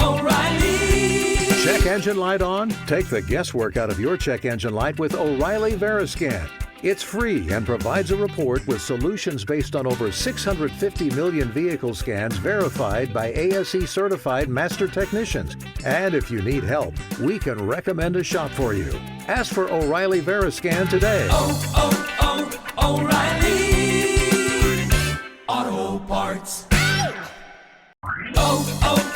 O'Reilly. Check engine light on? Take the guesswork out of your check engine light with O'Reilly Veriscan. It's free and provides a report with solutions based on over 650 million vehicle scans verified by ASE certified master technicians. And if you need help, we can recommend a shop for you. Ask for O'Reilly Veriscan today. O'Reilly Auto Parts. O'Reilly.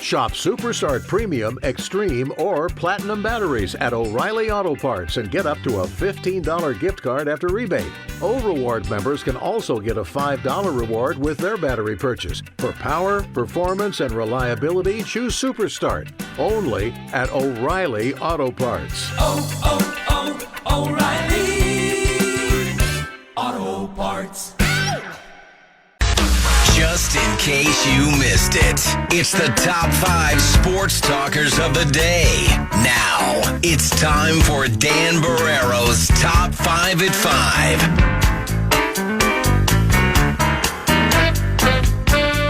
Shop Superstart Premium, Extreme, or Platinum batteries at O'Reilly Auto Parts and get up to a $15 gift card after rebate. O-Reward members can also get a $5 reward with their battery purchase. For power, performance, and reliability, choose Superstart. Only at O'Reilly Auto Parts. O'Reilly Auto Parts. Just in case you missed it, it's the top 5 sports talkers of the day. Now, it's time for Dan Barreiro's Top 5 at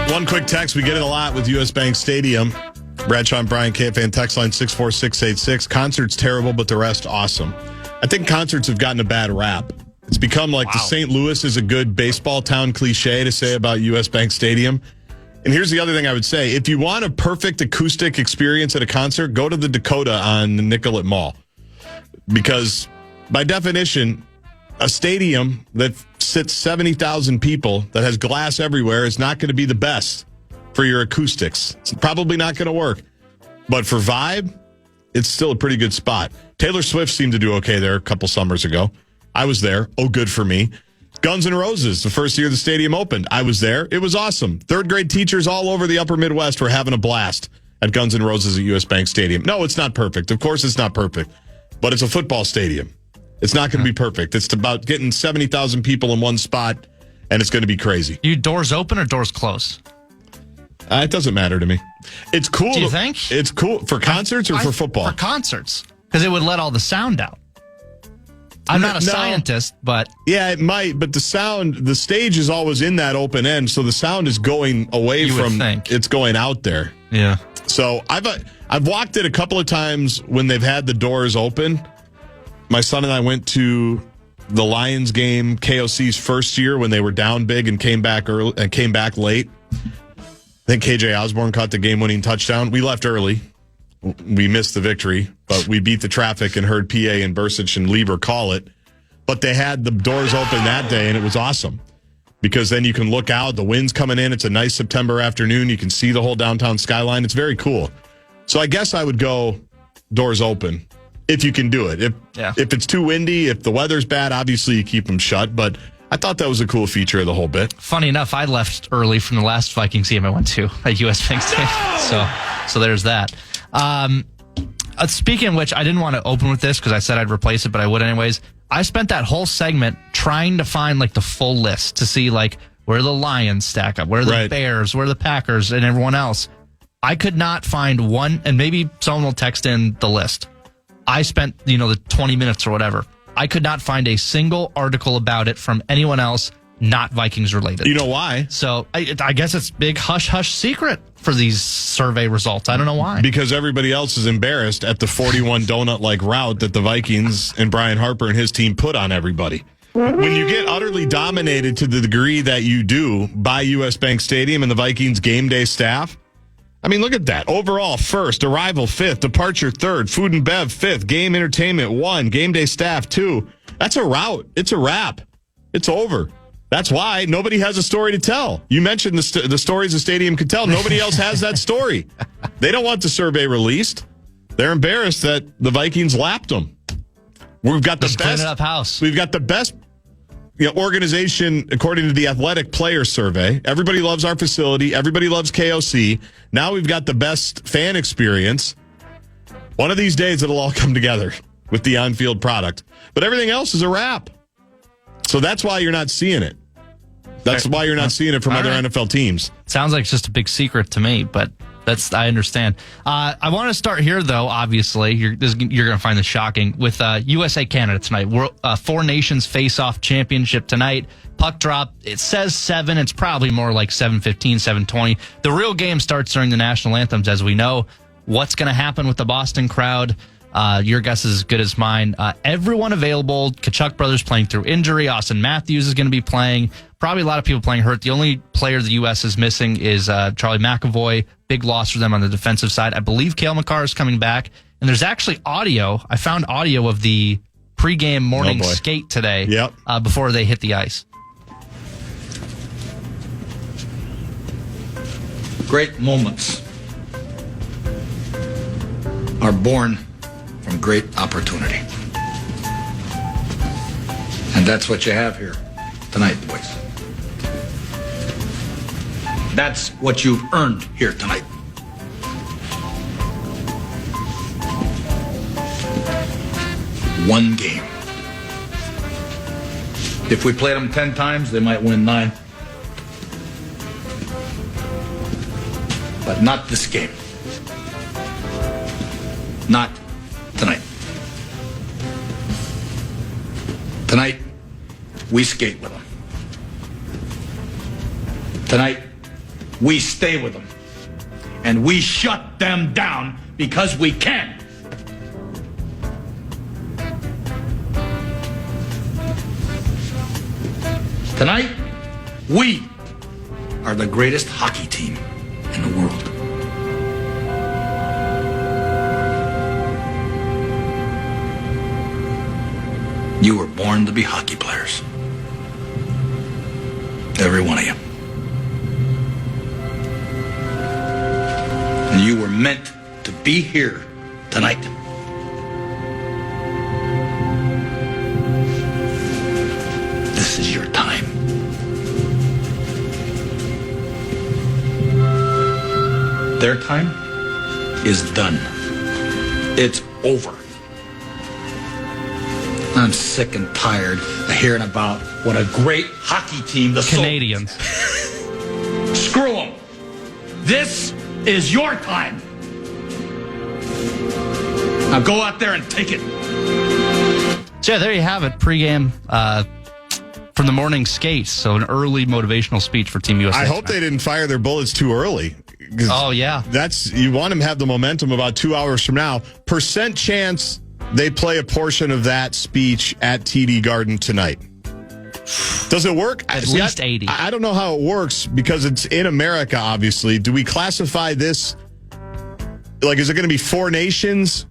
5. One quick text. We get it a lot with U.S. Bank Stadium. Bradshaw and Brian, KFAN text line 64686. Concert's terrible, but the rest awesome. I think concerts have gotten a bad rap. It's become like the St. Louis is a good baseball town cliche to say about U.S. Bank Stadium. And here's the other thing I would say. If you want a perfect acoustic experience at a concert, go to the Dakota on the Nicollet Mall. Because by definition, a stadium that sits 70,000 people that has glass everywhere is not going to be the best for your acoustics. It's probably not going to work. But for vibe, it's still a pretty good spot. Taylor Swift seemed to do okay there a couple summers ago. I was there. Oh, good for me. Guns N' Roses, the first year the stadium opened. I was there. It was awesome. Third grade teachers all over the upper Midwest were having a blast at Guns N' Roses at U.S. Bank Stadium. No, it's not perfect. Of course it's not perfect. But it's a football stadium. It's not going to be perfect. It's about getting 70,000 people in one spot, and it's going to be crazy. You doors open or doors closed? It doesn't matter to me. It's cool. Do you think? It's cool. For concerts or for football? For concerts. Because it would let all the sound out. I'm not a scientist, but... Yeah, it might, but the stage is always in that open end, so the sound is going away from... It's going out there. Yeah. So I've walked it a couple of times when they've had the doors open. My son and I went to the Lions game, KOC's first year, when they were down big and came back early and came back late. I think KJ Osborne caught the game-winning touchdown. We left early. We missed the victory, but we beat the traffic and heard PA and Bursich and Lieber call it. But they had the doors open that day, and it was awesome because then you can look out. The wind's coming in. It's a nice September afternoon. You can see the whole downtown skyline. It's very cool. So I guess I would go doors open if you can do it. If it's too windy, if the weather's bad, obviously you keep them shut. But I thought that was a cool feature of the whole bit. Funny enough, I left early from the last Vikings game I went to at U.S. Bank Stadium. So there's that. Speaking of which, I didn't want to open with this because I said I'd replace it, but I would anyways. I spent that whole segment trying to find like the full list to see like where the Lions stack up, where the Bears, where the Packers, and everyone else. I could not find one, and maybe someone will text in the list. I spent, the 20 minutes or whatever. I could not find a single article about it from anyone else not Vikings related. You know why? So I guess it's big hush-hush secret for these survey results. I don't know why. Because everybody else is embarrassed at the 41 donut-like route that the Vikings and Brian Harper and his team put on everybody. When you get utterly dominated to the degree that you do by U.S. Bank Stadium and the Vikings game day staff, I mean, look at that. Overall, first, arrival, fifth, departure, third, food and bev, fifth, game entertainment, one, game day staff, two. That's a rout. It's a wrap. It's over. That's why nobody has a story to tell. You mentioned the stories the stadium could tell. Nobody else has that story. They don't want the survey released. They're embarrassed that the Vikings lapped them. We've got the best. Clean it up house. We've got the best organization according to the Athletic Player Survey. Everybody loves our facility. Everybody loves KOC. Now we've got the best fan experience. One of these days it'll all come together with the on-field product. But everything else is a wrap. So that's why you're not seeing it. That's why you're not seeing it from other NFL teams. Sounds like it's just a big secret to me, but I understand. I want to start here, though. Obviously, you're going to find this shocking with USA Canada tonight. Four Nations Face-Off Championship tonight. Puck drop. It says 7. It's probably more like 7:15, 7:20. The real game starts during the national anthems, as we know. What's going to happen with the Boston crowd? Your guess is as good as mine. Everyone available. Kachuk brothers playing through injury. Austin Matthews is going to be playing. Probably a lot of people playing hurt. The only player the U.S. is missing is Charlie McAvoy. Big loss for them on the defensive side. I believe Cale Makar is coming back. And there's actually audio. I found audio of the pregame morning skate today before they hit the ice. Great moments are born from great opportunity. And that's what you have here tonight, boys. That's what you've earned here tonight. One game. If we played them 10 times, they might win 9. But not this game. Not tonight. Tonight, we skate with them. Tonight, we stay with them. And we shut them down because we can. Tonight, we are the greatest hockey team in the world. You were born to be hockey players. Every one of you. And you were meant to be here tonight. This is your time. Their time is done. It's over. I'm sick and tired of hearing about what a great hockey team the Canadians. Screw them. This is your time. Now go out there and take it. So yeah, there you have it. Pregame from the morning skates. So an early motivational speech for Team USA. I hope they didn't fire their bullets too early. Oh, yeah. You want them to have the momentum about 2 hours from now. Percent chance they play a portion of that speech at TD Garden tonight. Does it work? At least 80. I don't know how it works because it's in America, obviously. Do we classify this, like, is it going to be Four Nations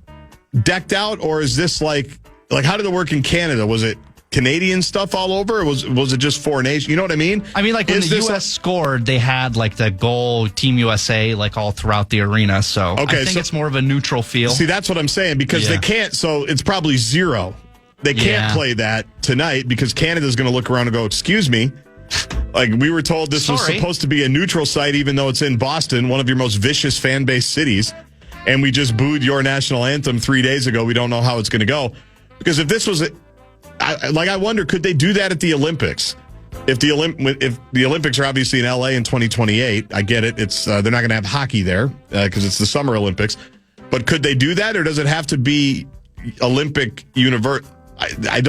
decked out, or is this like how did it work in Canada? Was it Canadian stuff all over, or was it just Four Nations? You know what I mean? I mean, like when the U.S. scored, they had like the goal Team USA like all throughout the arena. So I think it's more of a neutral feel. See, that's what I'm saying, because they can't. So it's probably 0. They can't play that tonight because Canada's going to look around and go, "Excuse me." Like, we were told this was supposed to be a neutral site, even though it's in Boston, one of your most vicious fan base cities, and we just booed your national anthem 3 days ago. We don't know how it's going to go, because if this was I wonder, could they do that at the Olympics? If the Olympics are obviously in LA in 2028, I get it. It's they're not going to have hockey there because it's the Summer Olympics. But could they do that, or does it have to be Olympic universe? I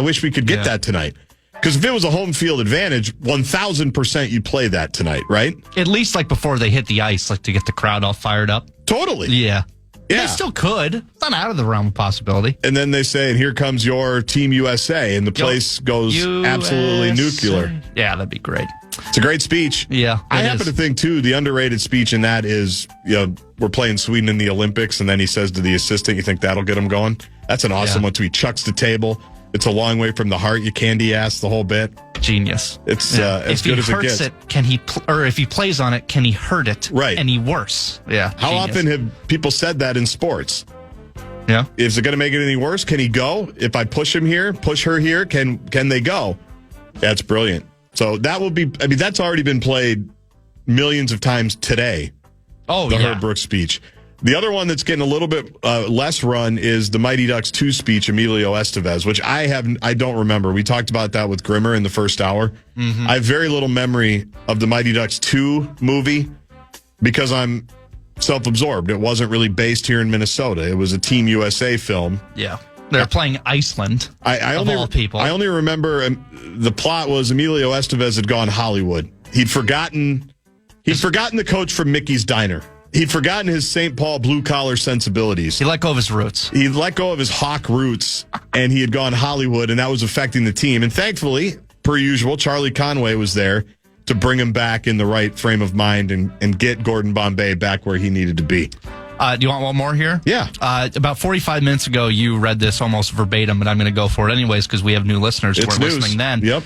wish we could get that tonight. Because if it was a home field advantage, 1,000% you'd play that tonight, right? At least like before they hit the ice, like to get the crowd all fired up. Totally. Yeah. Yeah. They still could. It's not out of the realm of possibility. And then they say, and here comes your Team USA, and the place goes absolutely nuclear. Yeah, that'd be great. It's a great speech. Yeah. I happen to think, too, the underrated speech in that is, we're playing Sweden in the Olympics, and then he says to the assistant, you think that'll get him going? That's an awesome one, too. He chucks the table. It's a long way from the heart, you candy ass, the whole bit. Genius. It's as good as it gets. If he plays on it, can he hurt it? Right. Any worse? Yeah. How genius. often have people said that in sports? Yeah. Is it going to make it any worse? Can he go? If I push him here, push her here, can they go? That's brilliant. So that will be, that's already been played millions of times today. Oh, the Herb Brooks speech. The other one that's getting a little bit less run is the Mighty Ducks 2 speech, Emilio Estevez, which I don't remember. We talked about that with Grimmer in the first hour. Mm-hmm. I have very little memory of the Mighty Ducks 2 movie because I'm self-absorbed. It wasn't really based here in Minnesota. It was a Team USA film. Yeah. They're playing Iceland, of all people. I only remember the plot was Emilio Estevez had gone Hollywood. He'd forgotten the coach from Mickey's Diner. He'd forgotten his St. Paul blue-collar sensibilities. He let go of his roots. He let go of his Hawk roots, and he had gone Hollywood, and that was affecting the team. And thankfully, per usual, Charlie Conway was there to bring him back in the right frame of mind and get Gordon Bombay back where he needed to be. Do you want one more here? Yeah. About 45 minutes ago, you read this almost verbatim, but I'm going to go for it anyways because we have new listeners who It's were news. listening then. Yep.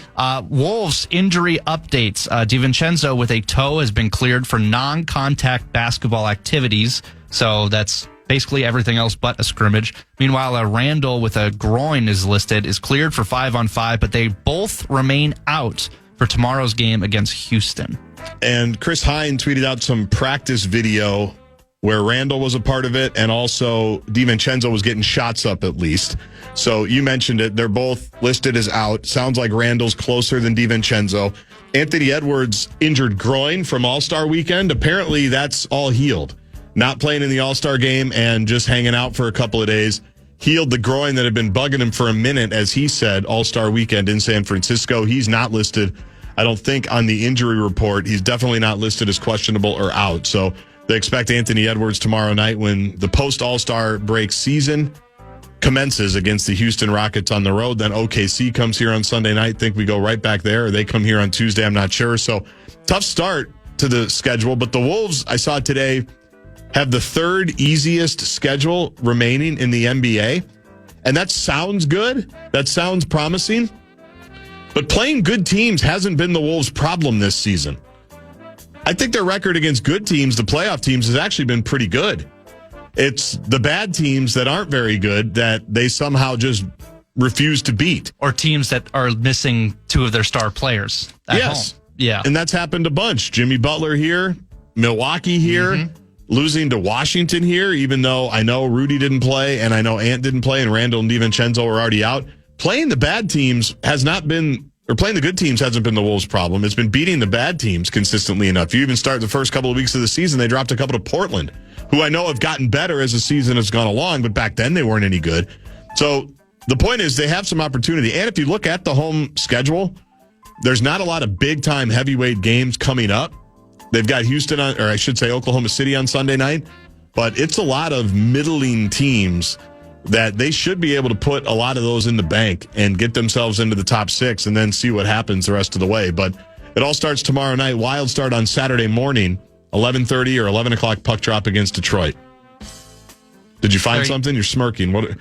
Wolves injury updates. DiVincenzo with a toe has been cleared for non-contact basketball activities. So that's basically everything else but a scrimmage. Meanwhile, Randall with a groin is cleared for 5-on-5, but they both remain out for tomorrow's game against Houston. And Chris Hine tweeted out some practice video where Randall was a part of it, and also DiVincenzo was getting shots up at least. So you mentioned it. They're both listed as out. Sounds like Randall's closer than DiVincenzo. Anthony Edwards injured groin from All-Star weekend. Apparently that's all healed. Not playing in the All-Star game and just hanging out for a couple of days. Healed the groin that had been bugging him for a minute, as he said, All-Star weekend in San Francisco. He's not listed, I don't think, on the injury report. He's definitely not listed as questionable or out. So they expect Anthony Edwards tomorrow night when the post-All-Star break season commences against the Houston Rockets on the road. Then OKC comes here on Sunday night. Think we go right back there, or they come here on Tuesday. I'm not sure. So tough start to the schedule. But the Wolves, I saw today, have the third easiest schedule remaining in the NBA. And that sounds good. That sounds promising. But playing good teams hasn't been the Wolves' problem this season. I think their record against good teams, the playoff teams, has actually been pretty good. It's the bad teams that aren't very good that they somehow just refuse to beat. Or teams that are missing two of their star players at home. Yeah. And that's happened a bunch. Jimmy Butler here, Milwaukee here, losing to Washington here, even though I know Rudy didn't play and I know Ant didn't play and Randall and DiVincenzo were already out. Playing the bad teams has not been, or playing the good teams hasn't been the Wolves' problem. It's been beating the bad teams consistently enough. You even start the first couple of weeks of the season, they dropped a couple to Portland, who I know have gotten better as the season has gone along, but back then they weren't any good. So the point is they have some opportunity. And if you look at the home schedule, there's not a lot of big-time heavyweight games coming up. They've got Houston, or I should say Oklahoma City on Sunday night, but it's a lot of middling teams that they should be able to put a lot of those in the bank and get themselves into the top six and then see what happens the rest of the way. But it all starts tomorrow night. Wild start on Saturday morning, 11:30 or 11 o'clock puck drop against Detroit. Did you find something? You're smirking. What?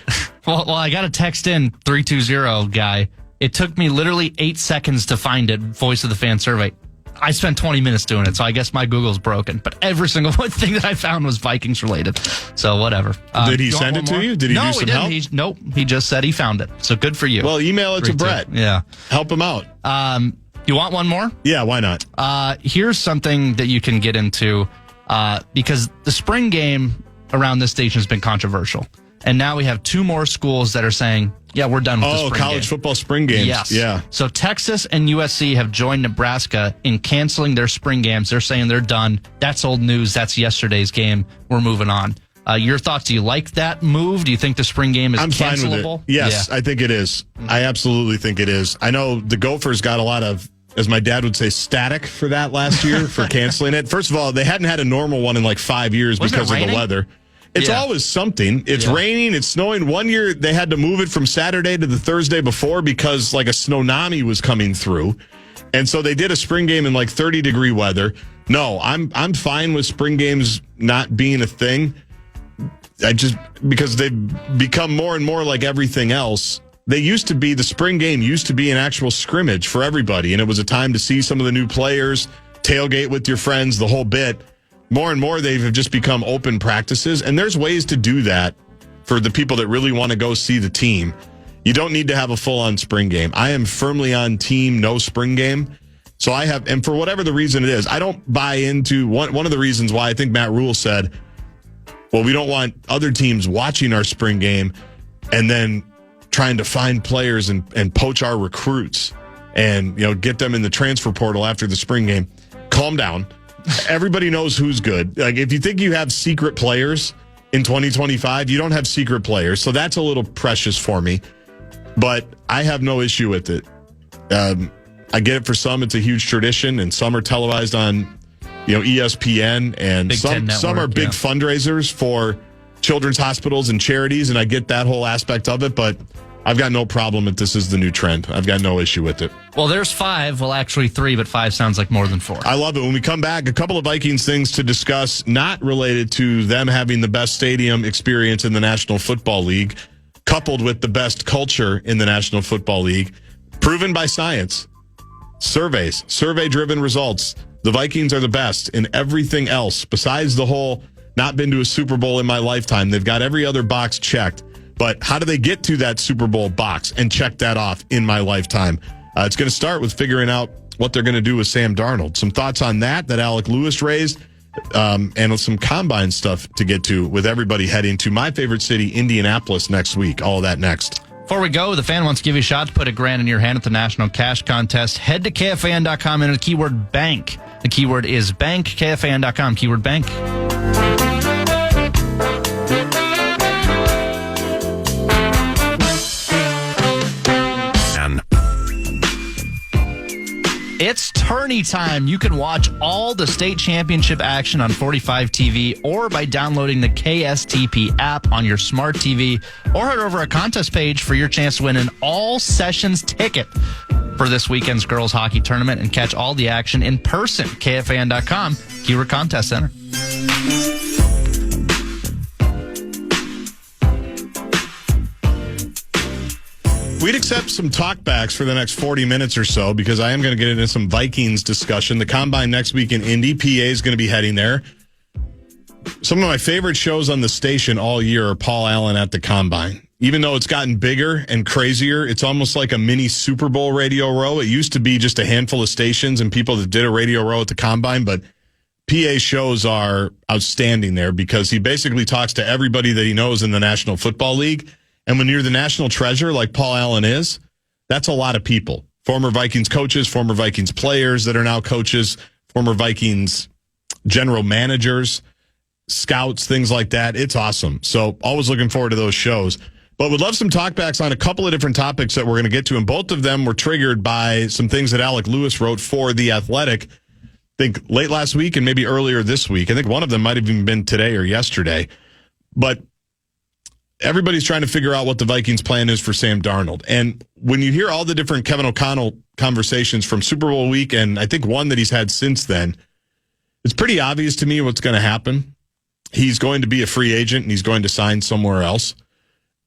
Well, I got a text in, 320 guy. It took me literally 8 seconds to find it, Voice of the Fan survey. I spent 20 minutes doing it, so I guess my Google's broken. But every single thing that I found was Vikings related. So whatever. Did he send it to you? Did he do some help? Nope. He just said he found it. So good for you. Well, email it to Brett. Yeah. Help him out. You want one more? Yeah, why not? Here's something that you can get into because the spring game around this station has been controversial. And now we have two more schools that are saying, yeah, we're done with the spring game. College football spring games. Yes. Yeah. So Texas and USC have joined Nebraska in canceling their spring games. They're saying they're done. That's old news. That's yesterday's game. We're moving on. Your thoughts? Do you like that move? Do you think the spring game is I'm cancelable? fine with it. Yes, yeah. I think it is. I absolutely think it is. I know the Gophers got a lot of, as my dad would say, static for that last year for canceling it. First of all, they hadn't had a normal one in like 5 years because of the weather. It's always something. It's raining. It's snowing. One year they had to move it from Saturday to the Thursday before because like a snowami was coming through. And so they did a spring game in like 30-degree weather. No, I'm fine with spring games not being a thing. Because they've become more and more like everything else. The spring game used to be an actual scrimmage for everybody. And it was a time to see some of the new players, tailgate with your friends, the whole bit. More and more, they've just become open practices. And there's ways to do that for the people that really want to go see the team. You don't need to have a full-on spring game. I am firmly on team no spring game. So and for whatever the reason it is, I don't buy into one of the reasons why I think Matt Rule said, well, we don't want other teams watching our spring game and then trying to find players and poach our recruits and get them in the transfer portal after the spring game. Calm down. everybody knows who's good. Like, if you think you have secret players in 2025, you don't have secret players. So that's a little precious for me. But I have no issue with it. I get it for some. It's a huge tradition, and some are televised on, ESPN, and some are big fundraisers for children's hospitals and charities, and I get that whole aspect of it, but I've got no problem if this is the new trend. I've got no issue with it. Well, there's 5. Well, actually 3, but 5 sounds like more than 4. I love it. When we come back, a couple of Vikings things to discuss, not related to them having the best stadium experience in the National Football League, coupled with the best culture in the National Football League, proven by science. Surveys, survey-driven results. The Vikings are the best in everything else. Besides the whole not been to a Super Bowl in my lifetime, they've got every other box checked. But how do they get to that Super Bowl box and check that off in my lifetime? It's going to start with figuring out what they're going to do with Sam Darnold. Some thoughts on that Alec Lewis raised, and some combine stuff to get to with everybody heading to my favorite city, Indianapolis, next week. All of that next. Before we go, the fan wants to give you a shot to put $1,000 in your hand at the National Cash Contest. Head to KFAN.com and enter the keyword bank. The keyword is bank, KFAN.com, keyword bank. It's tourney time. You can watch all the state championship action on 45 TV or by downloading the KSTP app on your smart TV, or head over a contest page for your chance to win an all sessions ticket for this weekend's girls hockey tournament and catch all the action in person. KFAN.com, keyword contest center. We'd accept some talkbacks for the next 40 minutes or so, because I am going to get into some Vikings discussion. The Combine next week in Indy. PA is going to be heading there. Some of my favorite shows on the station all year are Paul Allen at the Combine. Even though it's gotten bigger and crazier, it's almost like a mini Super Bowl radio row. It used to be just a handful of stations and people that did a radio row at the Combine, but PA shows are outstanding there because he basically talks to everybody that he knows in the National Football League. And when you're the national treasure like Paul Allen is, that's a lot of people. Former Vikings coaches, former Vikings players that are now coaches, former Vikings general managers, scouts, things like that. It's awesome. So always looking forward to those shows. But would love some talkbacks on a couple of different topics that we're going to get to. And both of them were triggered by some things that Alec Lewis wrote for The Athletic, I think late last week and maybe earlier this week. I think one of them might have even been today or yesterday. But everybody's trying to figure out what the Vikings' plan is for Sam Darnold. And when you hear all the different Kevin O'Connell conversations from Super Bowl week, and I think one that he's had since then, it's pretty obvious to me what's going to happen. He's going to be a free agent, and he's going to sign somewhere else.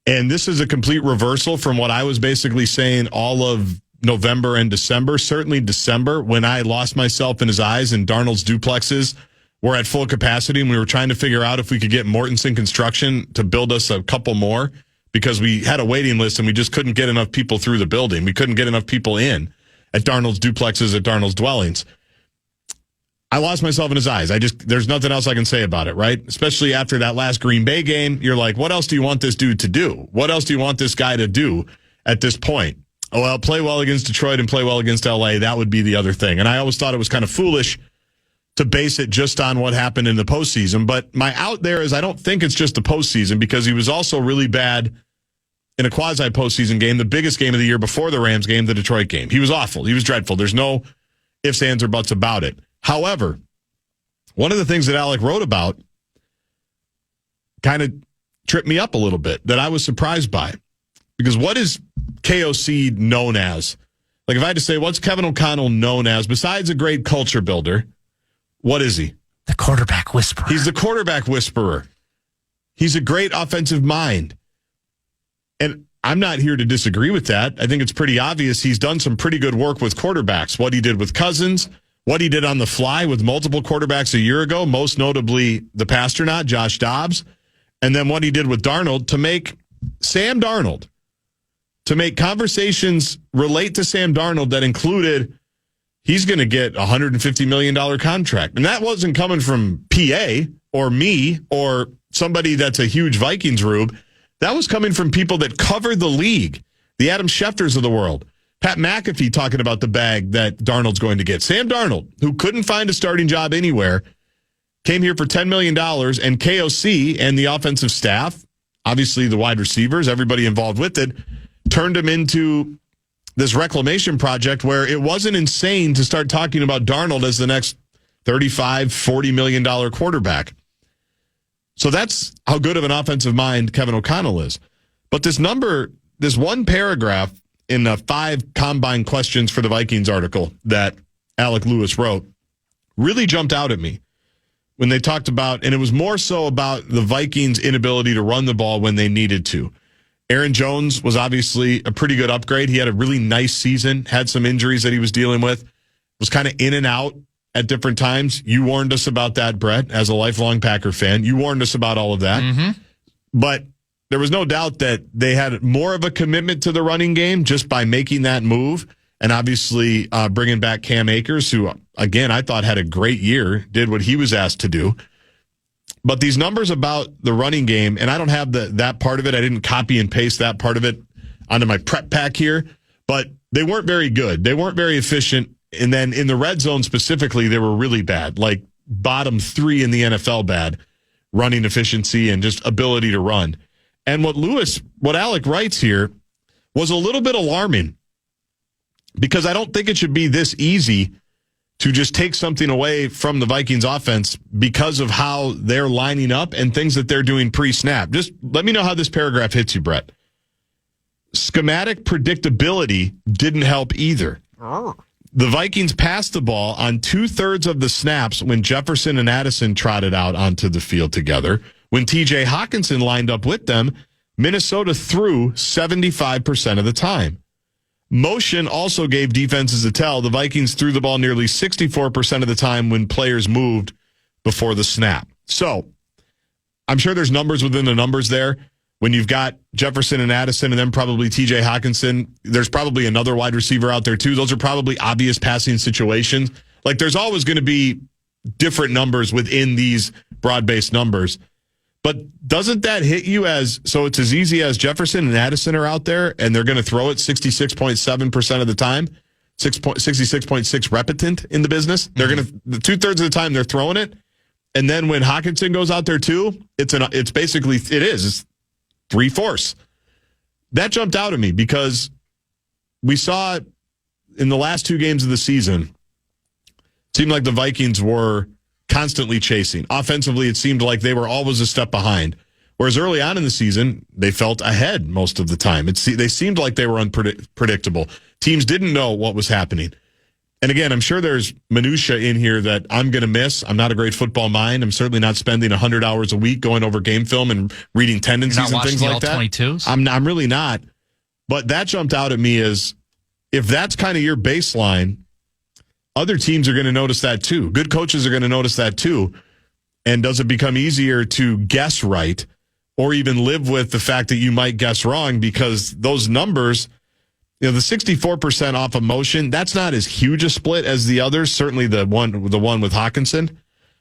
And this is a complete reversal from what I was basically saying all of November and December, certainly December, when I lost myself in his eyes and Darnold's duplexes were at full capacity, and we were trying to figure out if we could get Mortensen Construction to build us a couple more because we had a waiting list and we just couldn't get enough people through the building. We couldn't get enough people in at Darnold's duplexes, at Darnold's dwellings. I lost myself in his eyes. There's nothing else I can say about it, right? Especially after that last Green Bay game, you're like, what else do you want this dude to do? What else do you want this guy to do at this point? Oh, well, play well against Detroit and play well against LA. That would be the other thing. And I always thought it was kind of foolish to base it just on what happened in the postseason. But my out there is I don't think it's just the postseason, because he was also really bad in a quasi-postseason game, the biggest game of the year before the Rams game, the Detroit game. He was awful. He was dreadful. There's no ifs, ands, or buts about it. However, one of the things that Alec wrote about kind of tripped me up a little bit that I was surprised by. Because what is KOC known as? Like, if I had to say, what's Kevin O'Connell known as besides a great culture builder? What is he? The quarterback whisperer. He's the quarterback whisperer. He's a great offensive mind. And I'm not here to disagree with that. I think it's pretty obvious he's done some pretty good work with quarterbacks. What he did with Cousins, what he did on the fly with multiple quarterbacks a year ago, most notably the Pasternaut, Josh Dobbs, and then what he did with Darnold to make Sam Darnold, to make conversations relate to Sam Darnold that included he's going to get a $150 million contract. And that wasn't coming from PA or me or somebody that's a huge Vikings rube. That was coming from people that cover the league, the Adam Schefters of the world, Pat McAfee talking about the bag that Darnold's going to get. Sam Darnold, who couldn't find a starting job anywhere, came here for $10 million, and KOC and the offensive staff, obviously the wide receivers, everybody involved with it, turned him into this reclamation project where it wasn't insane to start talking about Darnold as the next $35, $40 million quarterback. So that's how good of an offensive mind Kevin O'Connell is. But this one paragraph in the 5 combine questions for the Vikings article that Alec Lewis wrote really jumped out at me when they talked about, and it was more so about the Vikings' inability to run the ball when they needed to. Aaron Jones was obviously a pretty good upgrade. He had a really nice season, had some injuries that he was dealing with, was kind of in and out at different times. You warned us about that, Brett, as a lifelong Packer fan. You warned us about all of that. Mm-hmm. But there was no doubt that they had more of a commitment to the running game just by making that move. And obviously bringing back Cam Akers, who, again, I thought had a great year, did what he was asked to do. But these numbers about the running game, and I don't have that part of it. I didn't copy and paste that part of it onto my prep pack here. But they weren't very good. They weren't very efficient. And then in the red zone specifically, they were really bad, like bottom 3 in the NFL bad, running efficiency and just ability to run. And what Alec writes here was a little bit alarming because I don't think it should be this easy to just take something away from the Vikings offense because of how they're lining up and things that they're doing pre-snap. Just let me know how this paragraph hits you, Brett. Schematic predictability didn't help either. The Vikings passed the ball on 2/3 of the snaps when Jefferson and Addison trotted out onto the field together. When TJ Hawkinson lined up with them, Minnesota threw 75% of the time. Motion also gave defenses a tell. The Vikings threw the ball nearly 64% of the time when players moved before the snap. So I'm sure there's numbers within the numbers there. When you've got Jefferson and Addison and then probably TJ Hawkinson, there's probably another wide receiver out there too. Those are probably obvious passing situations. Like there's always going to be different numbers within these broad-based numbers. But doesn't that hit you so it's as easy as Jefferson and Addison are out there and they're going to throw it 66.7% of the time, 66.6 repetent in the business. They're going to, 2/3 of the time they're throwing it. And then when Hawkinson goes out there too, it's 3/4. That jumped out at me because we saw in the last 2 games of the season, it seemed like the Vikings were constantly chasing. Offensively, it seemed like they were always a step behind. Whereas early on in the season, they felt ahead most of the time. They seemed like they were unpredictable. Teams didn't know what was happening. And again, I'm sure there's minutia in here that I'm going to miss. I'm not a great football mind. I'm certainly not spending 100 hours a week going over game film and reading tendencies and things like that. 22s? I'm really not. But that jumped out at me as if that's kind of your baseline, other teams are going to notice that too. Good coaches are going to notice that too. And does it become easier to guess right or even live with the fact that you might guess wrong because those numbers, the 64% off of motion, that's not as huge a split as the others, certainly the one with Hawkinson.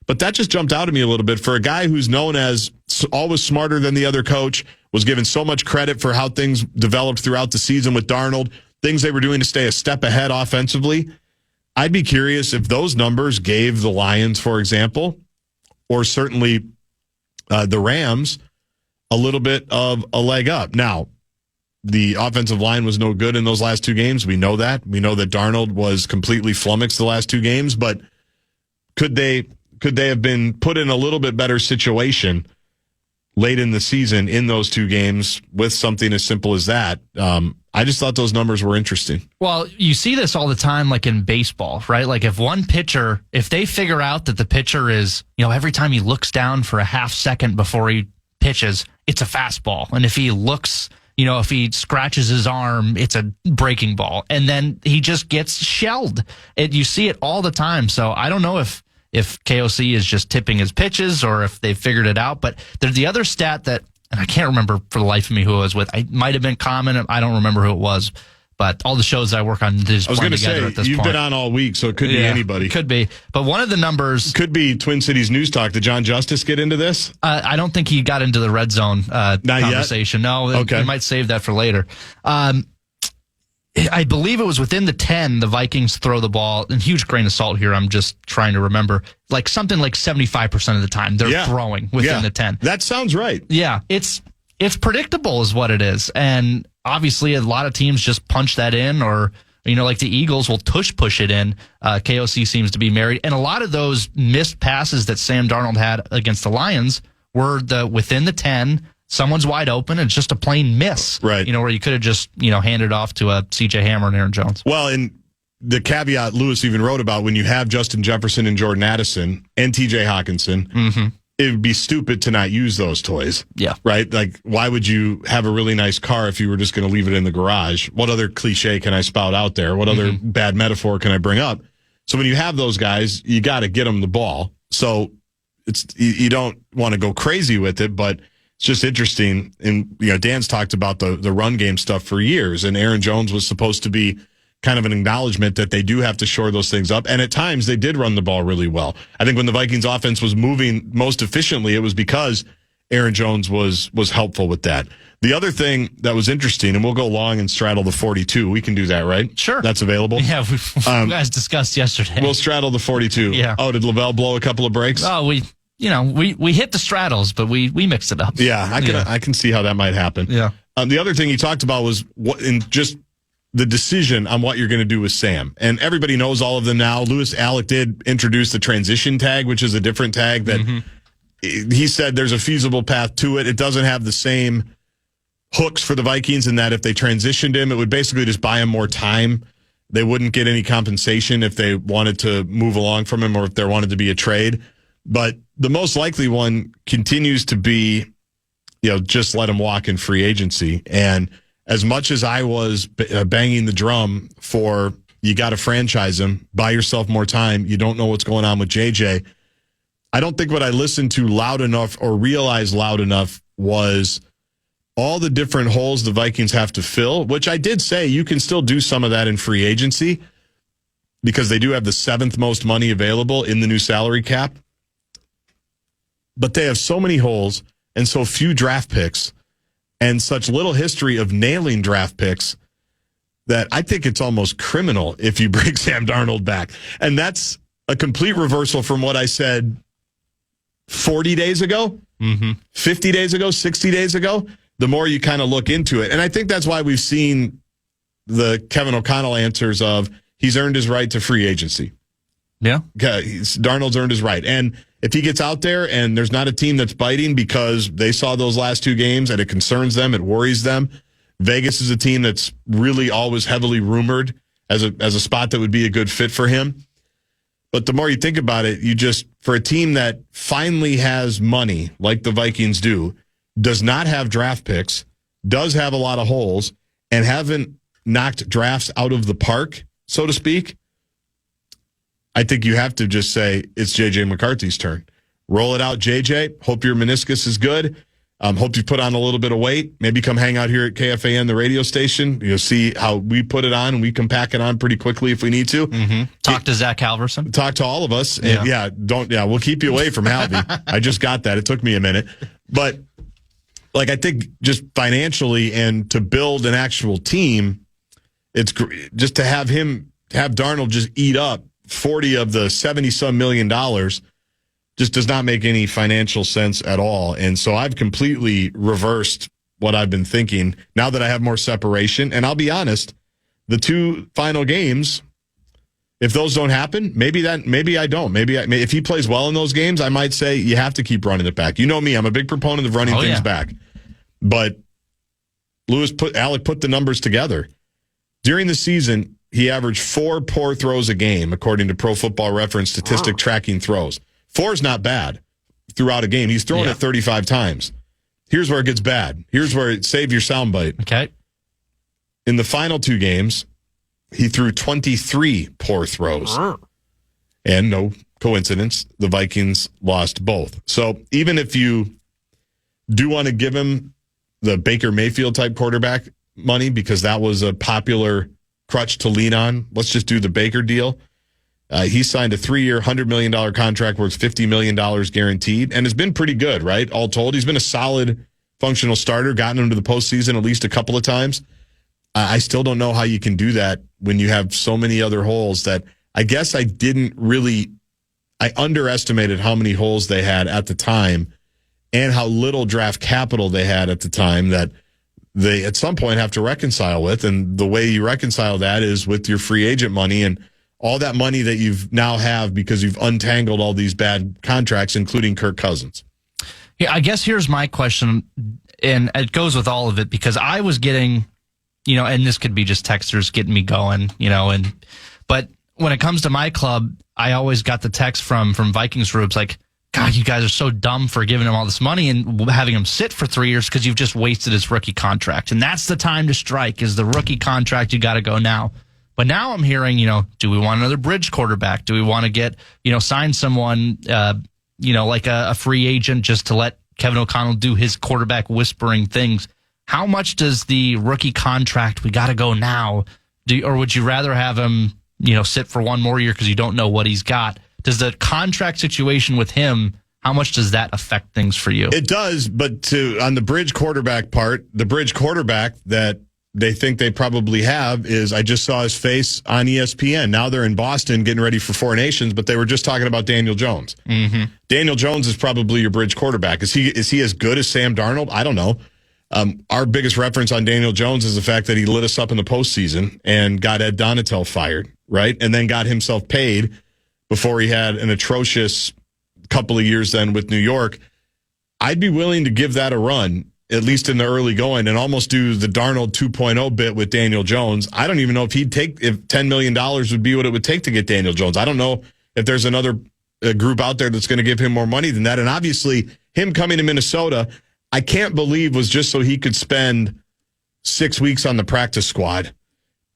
But that just jumped out at me a little bit for a guy who's known as always smarter than the other coach, was given so much credit for how things developed throughout the season with Darnold, things they were doing to stay a step ahead offensively. I'd be curious if those numbers gave the Lions, for example, or certainly the Rams, a little bit of a leg up. Now, the offensive line was no good in those last 2 games. We know that. We know that Darnold was completely flummoxed the last 2 games, but could they have been put in a little bit better situation late in the season in those 2 games with something as simple as that? I just thought those numbers were interesting. Well, you see this all the time, like in baseball, right? Like if they figure out that the pitcher is, every time he looks down for a half second before he pitches, it's a fastball. And if he looks, if he scratches his arm, it's a breaking ball. And then he just gets shelled. You see it all the time. So I don't know if KOC is just tipping his pitches or if they figured it out. But there's the other stat that, and I can't remember for the life of me who it was with. I might have been Common. I don't remember who it was. But all the shows I work on just blend together at this point. You've been on all week, so it could be anybody. Could be. But one of the numbers... Could be Twin Cities News Talk. Did John Justice get into this? I don't think he got into the red zone Not conversation. Yet? No, okay. We might save that for later. I believe it was within the 10, the Vikings throw the ball, and huge grain of salt here, I'm just trying to remember, like something like 75% of the time they're throwing within the 10. That sounds right. Yeah, it's predictable is what it is. And obviously a lot of teams just punch that in, or, like the Eagles will push it in. KOC seems to be married. And a lot of those missed passes that Sam Darnold had against the Lions were within the 10. Someone's wide open, and it's just a plain miss. Right. Where you could have just, handed off to a C.J. Hammer and Aaron Jones. Well, and the caveat Lewis even wrote about, when you have Justin Jefferson and Jordan Addison and T.J. Hawkinson, it would be stupid to not use those toys. Yeah. Right? Like, why would you have a really nice car if you were just going to leave it in the garage? What other cliche can I spout out there? What other bad metaphor can I bring up? So when you have those guys, you got to get them the ball. So you don't want to go crazy with it, but it's just interesting. And, Dan's talked about the run game stuff for years, and Aaron Jones was supposed to be kind of an acknowledgement that they do have to shore those things up. And at times they did run the ball really well. I think when the Vikings offense was moving most efficiently, it was because Aaron Jones was helpful with that. The other thing that was interesting, and we'll go long and straddle the 42. We can do that, right? Sure. That's available? Yeah, we guys discussed yesterday. We'll straddle the 42. Yeah. Oh, did Lavelle blow a couple of breaks? Oh, we hit the straddles, but we mixed it up. Yeah, I can see how that might happen. Yeah. The other thing he talked about was just the decision on what you're going to do with Sam. And everybody knows all of them now. Lewis Alec did introduce the transition tag, which is a different tag that he said there's a feasible path to it. It doesn't have the same hooks for the Vikings in that if they transitioned him, it would basically just buy him more time. They wouldn't get any compensation if they wanted to move along from him or if there wanted to be a trade. But the most likely one continues to be, just let him walk in free agency. And as much as I was banging the drum for you got to franchise him, buy yourself more time, you don't know what's going on with JJ, I don't think what I listened to loud enough or realized loud enough was all the different holes the Vikings have to fill, which I did say you can still do some of that in free agency because they do have the 7th most money available in the new salary cap. But they have so many holes and so few draft picks and such little history of nailing draft picks that I think it's almost criminal if you bring Sam Darnold back. And that's a complete reversal from what I said 40 days ago, 50 days ago, 60 days ago. The more you kind of look into it. And I think that's why we've seen the Kevin O'Connell answers of he's earned his right to free agency. Yeah. Darnold's earned his right. And if he gets out there and there's not a team that's biting because they saw those last 2 games and it concerns them, it worries them. Vegas is a team that's really always heavily rumored as a spot that would be a good fit for him. But the more you think about it, for a team that finally has money like the Vikings do, does not have draft picks, does have a lot of holes, and haven't knocked drafts out of the park, so to speak, I think you have to just say it's J.J. McCarthy's turn. Roll it out, J.J. Hope your meniscus is good. Hope you put on a little bit of weight. Maybe come hang out here at KFAN, the radio station. You'll see how we put it on, and we can pack it on pretty quickly if we need to. Talk to Zach Halverson. Talk to all of us. Yeah. And we'll keep you away from Halvey. I just got that. It took me a minute. But, I think just financially and to build an actual team, it's just to have Darnold just eat up 40 of the 70-some million dollars just does not make any financial sense at all. And so I've completely reversed what I've been thinking now that I have more separation. And I'll be honest, the 2 final games, if those don't happen, maybe I don't. If he plays well in those games, I might say you have to keep running it back. You know me, I'm a big proponent of running things back. But Alec put the numbers together. During the season, he averaged 4 poor throws a game, according to Pro Football Reference statistic tracking throws. 4 is not bad throughout a game. He's thrown it 35 times. Here's where it gets bad. Here's where it save your soundbite. Okay. In the final 2 games, he threw 23 poor throws. And no coincidence, the Vikings lost both. So even if you do want to give him the Baker Mayfield type quarterback money because that was a popular crutch to lean on, let's just do the Baker deal. He signed a 3-year, $100 million contract worth $50 million guaranteed and has been pretty good, right? All told, he's been a solid functional starter, gotten him to the postseason at least a couple of times. I still don't know how you can do that when you have so many other holes that I guess I underestimated how many holes they had at the time and how little draft capital they had at the time that they at some point have to reconcile with. And the way you reconcile that is with your free agent money and all that money that you've now have because you've untangled all these bad contracts, including Kirk Cousins. Yeah, I guess here's my question, and it goes with all of it because I was getting, and this could be just texters getting me going, but when it comes to my club, I always got the text from Vikings groups like, God, you guys are so dumb for giving him all this money and having him sit for 3 years because you've just wasted his rookie contract. And that's the time to strike is the rookie contract. You got to go now. But now I'm hearing, do we want another bridge quarterback? Do we want to get, sign someone, like a free agent just to let Kevin O'Connell do his quarterback whispering things? How much does the rookie contract, we got to go now, or would you rather have him, sit for one more year because you don't know what he's got? Does the contract situation with him, how much does that affect things for you? It does, but on the bridge quarterback part, the bridge quarterback that they think they probably have is, I just saw his face on ESPN. Now they're in Boston getting ready for Four Nations, but they were just talking about Daniel Jones. Mm-hmm. Daniel Jones is probably your bridge quarterback. Is he as good as Sam Darnold? I don't know. Our biggest reference on Daniel Jones is the fact that he lit us up in the postseason and got Ed Donatel fired, right? And then got himself paid before he had an atrocious couple of years then with New York. I'd be willing to give that a run, at least in the early going, and almost do the Darnold 2.0 bit with Daniel Jones. I don't even know if if $10 million would be what it would take to get Daniel Jones. I don't know if there's another group out there that's going to give him more money than that. And obviously, him coming to Minnesota, I can't believe was just so he could spend 6 weeks on the practice squad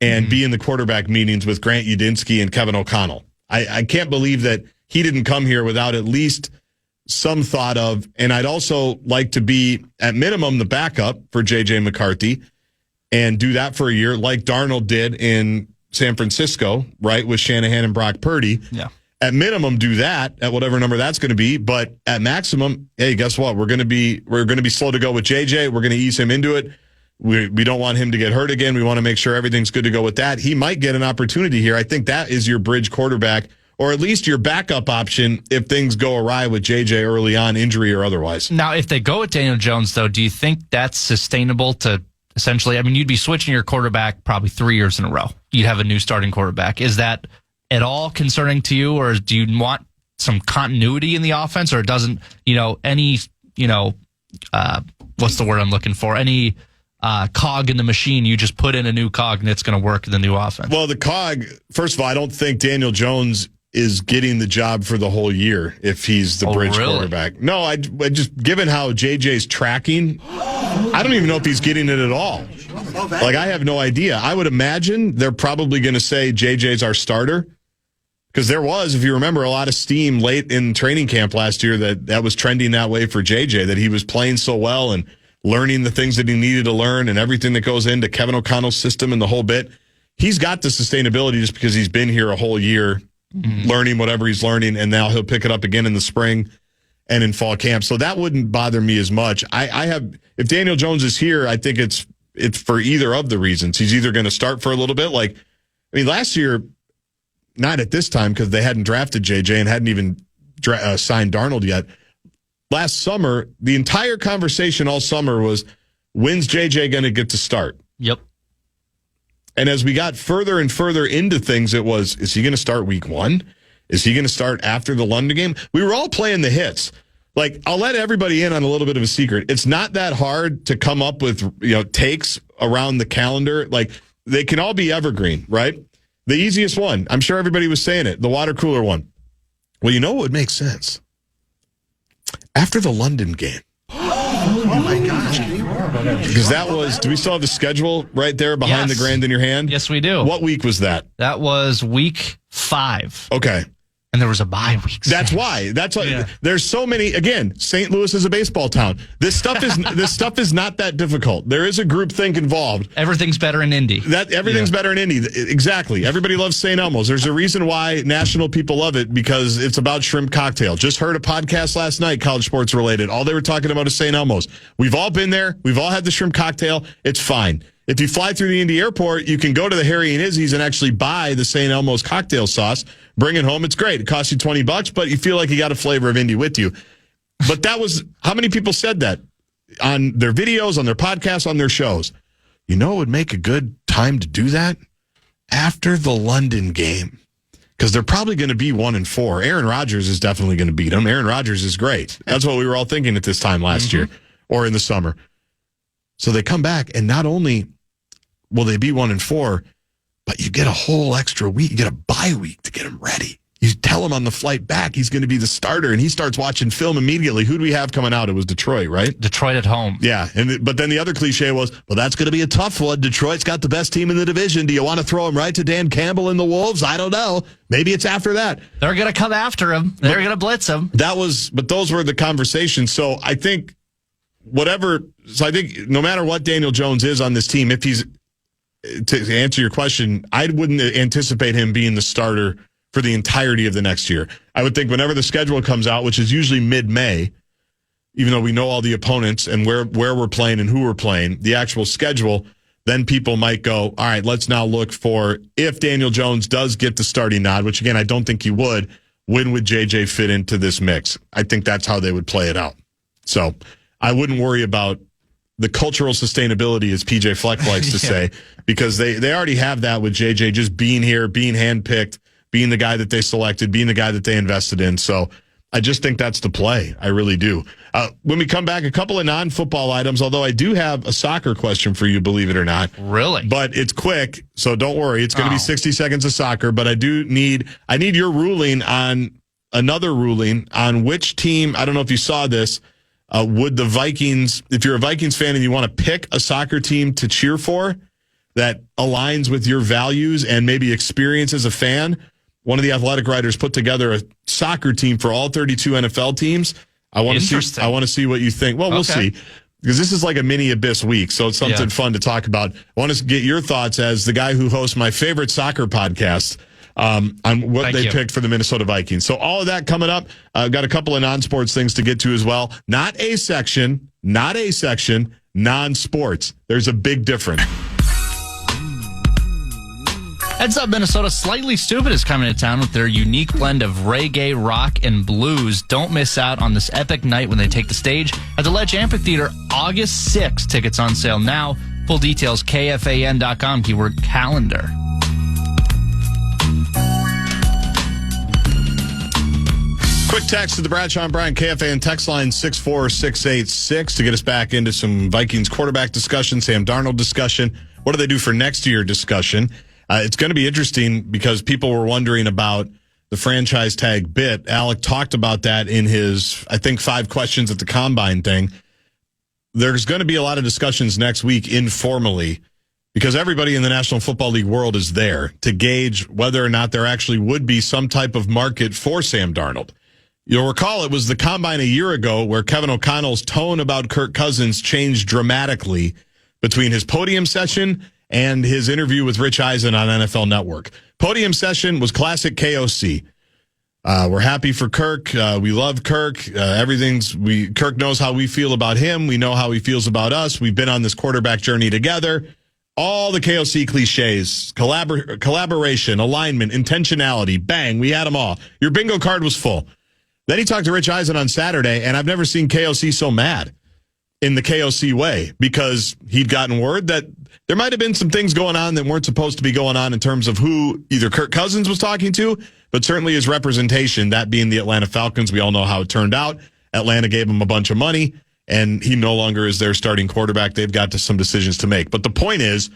and be in the quarterback meetings with Grant Udinski and Kevin O'Connell. I can't believe that he didn't come here without at least some thought of, and I'd also like to be, at minimum, the backup for J.J. McCarthy and do that for a year like Darnold did in San Francisco, right, with Shanahan and Brock Purdy. Yeah. At minimum, do that at whatever number that's going to be. But at maximum, hey, guess what? We're going to be slow to go with JJ. We're going to ease him into it. We don't want him to get hurt again. We want to make sure everything's good to go with that. He might get an opportunity here. I think that is your bridge quarterback, or at least your backup option if things go awry with JJ early on, injury or otherwise. Now, if they go with Daniel Jones, though, do you think that's sustainable to essentially, you'd be switching your quarterback probably 3 years in a row. You'd have a new starting quarterback. Is that at all concerning to you, or do you want some continuity in the offense, or doesn't, what's the word I'm looking for? Any cog in the machine, you just put in a new cog and it's going to work in the new offense? Well, the cog, first of all, I don't think Daniel Jones is getting the job for the whole year if he's the bridge quarterback. No, I just, given how JJ's tracking, I don't even know if he's getting it at all. Like, I have no idea. I would imagine they're probably going to say JJ's our starter, because there was, if you remember, a lot of steam late in training camp last year that was trending that way for JJ, that he was playing so well and learning the things that he needed to learn and everything that goes into Kevin O'Connell's system and the whole bit. He's got the sustainability just because he's been here a whole year learning whatever he's learning, and now he'll pick it up again in the spring and in fall camp. So that wouldn't bother me as much. If Daniel Jones is here, I think it's for either of the reasons. He's either going to start for a little bit. Last year, not at this time because they hadn't drafted JJ and hadn't even signed Darnold yet. Last summer, the entire conversation all summer was, when's JJ going to get to start? Yep. And as we got further and further into things, it was, is he going to start week 1? Is he going to start after the London game? We were all playing the hits. I'll let everybody in on a little bit of a secret. It's not that hard to come up with, takes around the calendar. They can all be evergreen, right? The easiest one, I'm sure everybody was saying it, the water cooler one. Well, you know what would make sense? After the London game. Oh my gosh. Because that was, do we still have the schedule right there behind the grand in your hand? Yes, we do. What week was that? That was week 5. Okay. And there was a bye week. That's why. There's so many. Again, St. Louis is a baseball town. This stuff is not that difficult. There is a group think involved. Everything's better in Indy. Everything's better in Indy. Exactly. Everybody loves St. Elmo's. There's a reason why national people love it, because it's about shrimp cocktail. Just heard a podcast last night, college sports related. All they were talking about is St. Elmo's. We've all been there. We've all had the shrimp cocktail. It's fine. If you fly through the Indy airport, you can go to the Harry and Izzy's and actually buy the St. Elmo's cocktail sauce, bring it home. It's great. It costs you $20, but you feel like you got a flavor of Indy with you. But that was, how many people said that on their videos, on their podcasts, on their shows? You know, it would make a good time to do that after the London game, because they're probably going to be 1-4. Aaron Rodgers is definitely going to beat them. Aaron Rodgers is great. That's what we were all thinking at this time last year or in the summer. So they come back, and not only will they be 1-4, but you get a whole extra week. You get a bye week to get him ready. You tell him on the flight back he's going to be the starter, and he starts watching film immediately. Who do we have coming out? It was Detroit, right? Detroit at home. Yeah, but then the other cliche was, well, that's going to be a tough one. Detroit's got the best team in the division. Do you want to throw him right to Dan Campbell and the Wolves? I don't know. Maybe it's after that. They're going to come after him. They're going to blitz him. But those were the conversations. So I think no matter what Daniel Jones is on this team, if he's, to answer your question, I wouldn't anticipate him being the starter for the entirety of the next year. I would think whenever the schedule comes out, which is usually mid-May, even though we know all the opponents and where we're playing and who we're playing, the actual schedule, then people might go, all right, let's now look for, if Daniel Jones does get the starting nod, which again, I don't think he would, when would JJ fit into this mix? I think that's how they would play it out. So I wouldn't worry about the cultural sustainability, as PJ Fleck likes to say, because they already have that with JJ just being here, being handpicked, being the guy that they selected, being the guy that they invested in. So I just think that's the play. I really do. When we come back, a couple of non-football items, although I do have a soccer question for you, believe it or not. Really? But it's quick, so don't worry. It's going to be 60 seconds of soccer, but I need your ruling on another ruling on which team, I don't know if you saw this, would the Vikings, if you're a Vikings fan and you want to pick a soccer team to cheer for that aligns with your values and maybe experience as a fan, one of the Athletic writers put together a soccer team for all 32 NFL teams. I want to see what you think. Well, we'll see, because this is like a mini Abyss week, so it's something fun to talk about. I want to get your thoughts as the guy who hosts my favorite soccer podcast on what they picked for the Minnesota Vikings. So all of that coming up. I've got a couple of non-sports things to get to as well. Not a section, non-sports. There's a big difference. Heads up, Minnesota. Slightly Stupid is coming to town with their unique blend of reggae, rock, and blues. Don't miss out on this epic night when they take the stage at the Ledge Amphitheater August 6th. Tickets on sale now. Full details, KFAN.com, keyword calendar. Quick text to the Bradshaw and Bryant KFAN text line 64686 to get us back into some Vikings quarterback discussion, Sam Darnold discussion. What do they do for next year discussion? It's going to be interesting because people were wondering about the franchise tag bit. Alec talked about that in his, I think, 5 questions at the Combine thing. There's going to be a lot of discussions next week informally because everybody in the National Football League world is there to gauge whether or not there actually would be some type of market for Sam Darnold. You'll recall it was the Combine a year ago where Kevin O'Connell's tone about Kirk Cousins changed dramatically between his podium session and his interview with Rich Eisen on NFL Network. Podium session was classic KOC. We're happy for Kirk. We love Kirk. Kirk knows how we feel about him. We know how he feels about us. We've been on this quarterback journey together. All the KOC cliches, collaboration, alignment, intentionality, bang, we had them all. Your bingo card was full. Then he talked to Rich Eisen on Saturday, and I've never seen KOC so mad in the KOC way because he'd gotten word that there might have been some things going on that weren't supposed to be going on in terms of who either Kirk Cousins was talking to, but certainly his representation, that being the Atlanta Falcons. We all know how it turned out. Atlanta gave him a bunch of money, and he no longer is their starting quarterback. They've got some decisions to make. But the point is,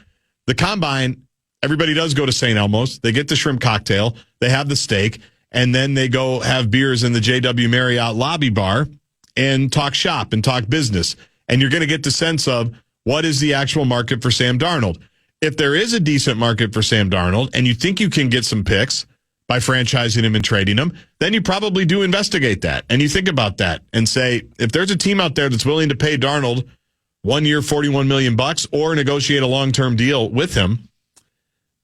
the Combine, everybody does go to St. Elmo's. They get the shrimp cocktail. They have the steak, and then they go have beers in the JW Marriott lobby bar and talk shop and talk business. And you're going to get the sense of what is the actual market for Sam Darnold. If there is a decent market for Sam Darnold and you think you can get some picks by franchising him and trading him, then you probably do investigate that. And you think about that and say, if there's a team out there that's willing to pay Darnold 1 year, $41 million or negotiate a long-term deal with him,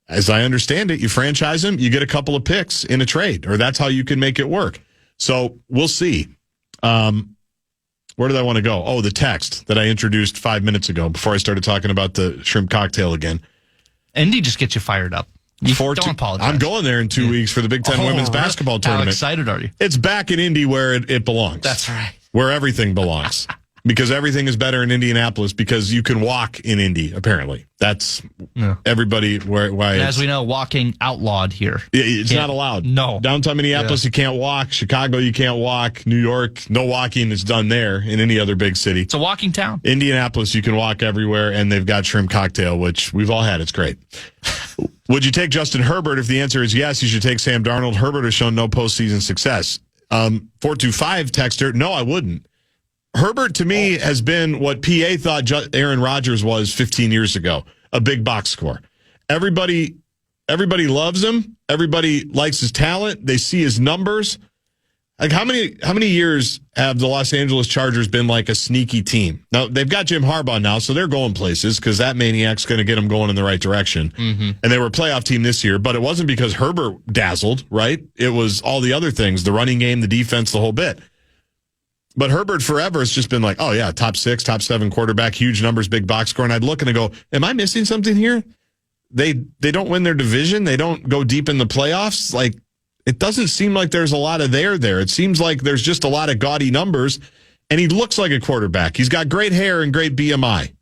as I understand it, you franchise him, you get a couple of picks in a trade, or that's how you can make it work. So we'll see. Where did I want to go? Oh, the text that I introduced 5 minutes ago before I started talking about the shrimp cocktail again. Indy just gets you fired up. You don't apologize. I'm going there in 2 weeks for the Big Ten women's basketball tournament. How excited are you? It's back in Indy where it belongs. That's right. Where everything belongs. Because everything is better in Indianapolis because you can walk in Indy, apparently. That's everybody why as we know, walking outlawed here. It's not allowed. No. Downtown Minneapolis, you can't walk. Chicago, you can't walk. New York, no walking is done there in any other big city. It's a walking town. Indianapolis, you can walk everywhere, and they've got shrimp cocktail, which we've all had. It's great. Would you take Justin Herbert? If the answer is yes, you should take Sam Darnold. Herbert has shown no postseason success. 425 texter, no, I wouldn't. Herbert, to me, has been what PA thought Aaron Rodgers was 15 years ago, a big box score. Everybody loves him. Everybody likes his talent. They see his numbers. Like how many years have the Los Angeles Chargers been like a sneaky team? Now, they've got Jim Harbaugh now, so they're going places because that maniac's going to get them going in the right direction. Mm-hmm. And they were a playoff team this year, but it wasn't because Herbert dazzled, right? It was all the other things, the running game, the defense, the whole bit. But Herbert forever has just been like, oh, yeah, top 6, top 7 quarterback, huge numbers, big box score. And I'd look and I go, am I missing something here? They don't win their division. They don't go deep in the playoffs. Like, it doesn't seem like there's a lot of there. It seems like there's just a lot of gaudy numbers. And he looks like a quarterback. He's got great hair and great BMI.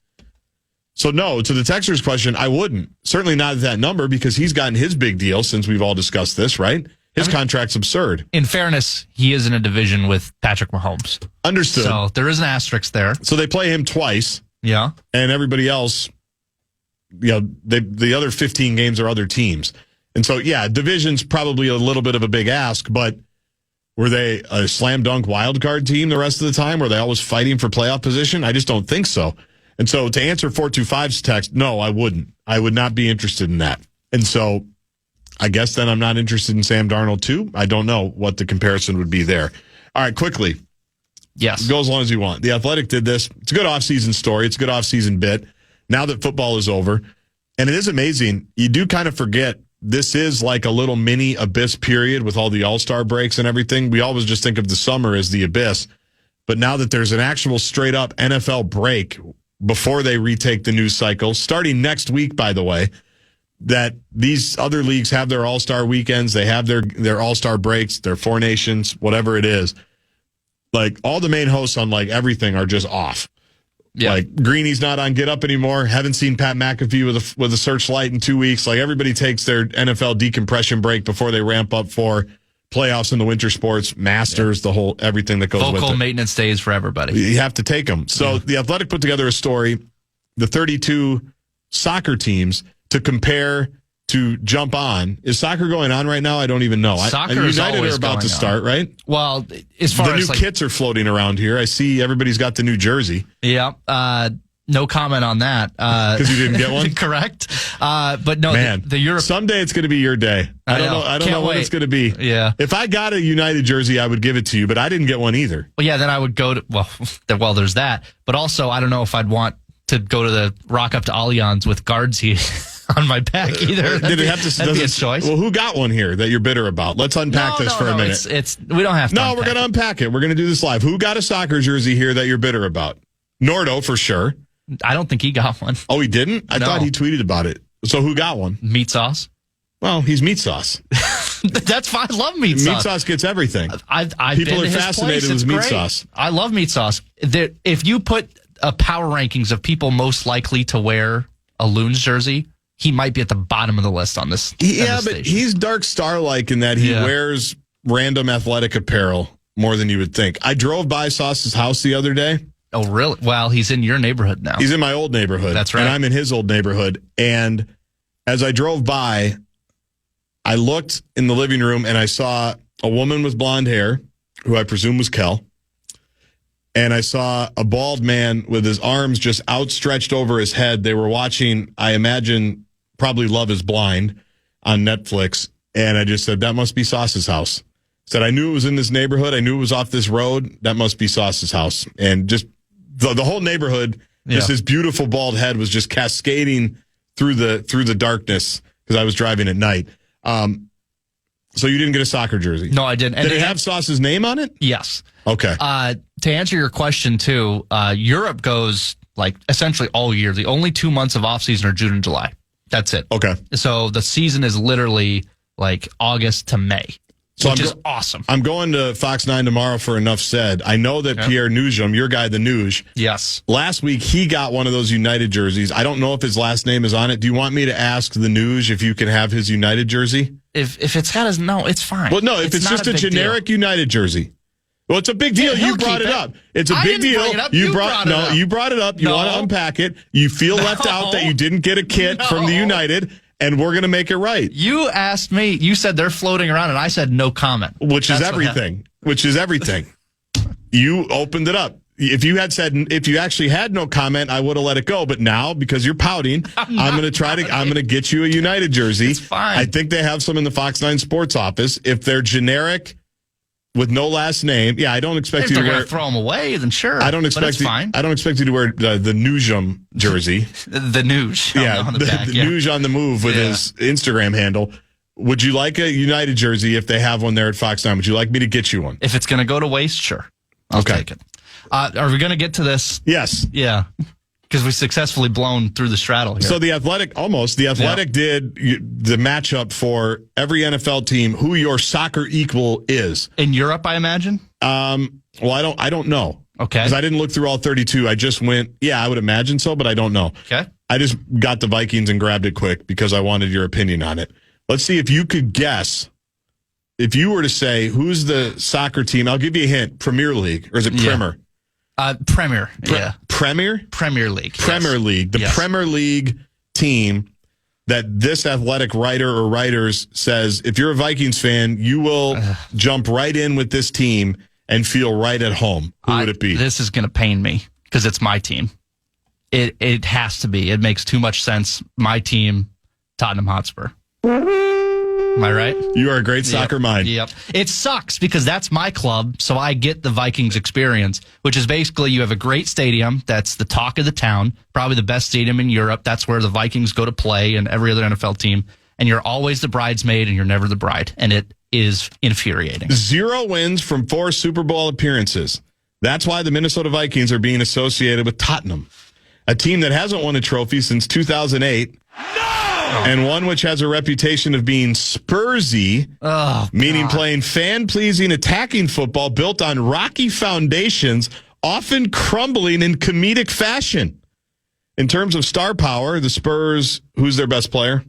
So, no, to the texter's question, I wouldn't. Certainly not at that number because he's gotten his big deal since we've all discussed this, right? His contract's absurd. In fairness, he is in a division with Patrick Mahomes. Understood. So there is an asterisk there. So they play him twice. Yeah. And everybody else, the other 15 games are other teams. And so, yeah, division's probably a little bit of a big ask, but were they a slam dunk wild card team the rest of the time? Were they always fighting for playoff position? I just don't think so. And so to answer 425's text, no, I wouldn't. I would not be interested in that. And so I guess then I'm not interested in Sam Darnold, too. I don't know what the comparison would be there. All right, quickly. Yes. Go as long as you want. The Athletic did this. It's a good offseason story. It's a good offseason bit. Now that football is over. And it is amazing. You do kind of forget this is like a little mini abyss period with all the all-star breaks and everything. We always just think of the summer as the abyss. But now that there's an actual straight-up NFL break before they retake the news cycle, starting next week, by the way, that these other leagues have their all-star weekends. They have their all-star breaks, their Four Nations, whatever it is. Like, all the main hosts on, like, everything are just off. Yeah. Like, Greeny's not on Get Up anymore. Haven't seen Pat McAfee with a searchlight in 2 weeks. Like, everybody takes their NFL decompression break before they ramp up for playoffs in the winter sports, Masters, the whole everything that goes with it. Vocal maintenance days for everybody. You have to take them. So The Athletic put together a story, the 32 soccer teams to compare to jump on. Is soccer going on right now? I don't even know. Soccer is United always are about to start, right? Well, as far as the new kits are floating around here. I see everybody's got the new jersey. Yeah. No comment on that. Because you didn't get one? Correct. But no, man, the Europe. Someday it's going to be your day. I don't know when it's going to be. Yeah. If I got a United jersey, I would give it to you, but I didn't get one either. Well, yeah, then I would go to, well, there's that. But also, I don't know if I'd want to go to the rock up to Allianz with guards here on my back either. Did it have to? That'd be a choice. Well, who got one here that you're bitter about? Let's unpack this for a minute. We don't have to. No, we're going to unpack it. We're going to do this live. Who got a soccer jersey here that you're bitter about? Nordo, for sure. I don't think he got one. Oh, he didn't? I thought he tweeted about it. So who got one? Meat sauce. Well, he's meat sauce. That's fine. I love meat sauce. Meat sauce gets everything. People are fascinated with meat sauce. I love meat sauce. If you put a power rankings of people most likely to wear a Loons jersey, he might be at the bottom of the list on this. Yeah, but he's Dark Star-like in that he wears random athletic apparel more than you would think. I drove by Sauce's house the other day. Oh, really? Well, he's in your neighborhood now. He's in my old neighborhood. That's right. And I'm in his old neighborhood. And as I drove by, I looked in the living room and I saw a woman with blonde hair, who I presume was Kel. And I saw a bald man with his arms just outstretched over his head. They were watching, I imagine, probably Love is Blind on Netflix. And I just said, that must be Sauce's house. Said, I knew it was in this neighborhood. I knew it was off this road. That must be Sauce's house. And just the whole neighborhood, just his beautiful bald head was just cascading through the darkness because I was driving at night. So you didn't get a soccer jersey? No, I didn't. And Did it have Sauce's name on it? Yes. Okay. To answer your question, too, Europe goes like essentially all year. The only 2 months of off-season are June and July. That's it. Okay. So the season is literally like August to May, which is awesome. I'm going to Fox 9 tomorrow for Enough Said. I know that Pierre Nugent, your guy, the Nuge. Yes. Last week, he got one of those United jerseys. I don't know if his last name is on it. Do you want me to ask the Nuge if you can have his United jersey? If it's got his, no, it's fine. Well, no, if it's just a generic deal. United jersey. Well, it's a big deal. You brought it up. It's a big deal. You brought it up. You brought it up. You want to unpack it. You feel left out that you didn't get a kit from the United, and we're going to make it right. You asked me. You said they're floating around, and I said no comment. Which is everything. You opened it up. If you actually had no comment, I would have let it go. But now, because you're pouting, I'm going to get you a United jersey. It's fine. I think they have some in the Fox 9 Sports office. If they're generic with no last name, yeah, I don't expect you to wear. Throw them away, then sure. I don't expect fine. I don't expect you to wear the Nugent jersey. The Nuge. On the back. Nuge on the move with his Instagram handle. Would you like a United jersey if they have one there at Fox 9? Would you like me to get you one? If it's going to go to waste, sure. I'll take it. Are we going to get to this? Yes. Yeah. Because we successfully blown through the straddle here. So the Athletic did the matchup for every NFL team who your soccer equal is. In Europe, I imagine? Well, I don't know. Okay. Because I didn't look through all 32. I just went, I would imagine so, but I don't know. Okay. I just got the Vikings and grabbed it quick because I wanted your opinion on it. Let's see if you could guess. If you were to say, who's the soccer team? I'll give you a hint. Premier League, or is it Premier? Premier, Premier? Premier League. Premier League. The Premier League team that this athletic writer or writers says, if you're a Vikings fan, you will jump right in with this team and feel right at home. Who would it be? This is going to pain me because it's my team. It has to be. It makes too much sense. My team, Tottenham Hotspur. Am I right? You are a great soccer mind. Yep. It sucks because that's my club, so I get the Vikings experience, which is basically you have a great stadium that's the talk of the town, probably the best stadium in Europe. That's where the Vikings go to play and every other NFL team, and you're always the bridesmaid and you're never the bride, and it is infuriating. 0 wins from 4 Super Bowl appearances. That's why the Minnesota Vikings are being associated with Tottenham, a team that hasn't won a trophy since 2008. And one which has a reputation of being Spursy, meaning playing fan-pleasing attacking football built on rocky foundations, often crumbling in comedic fashion. In terms of star power, the Spurs, who's their best player?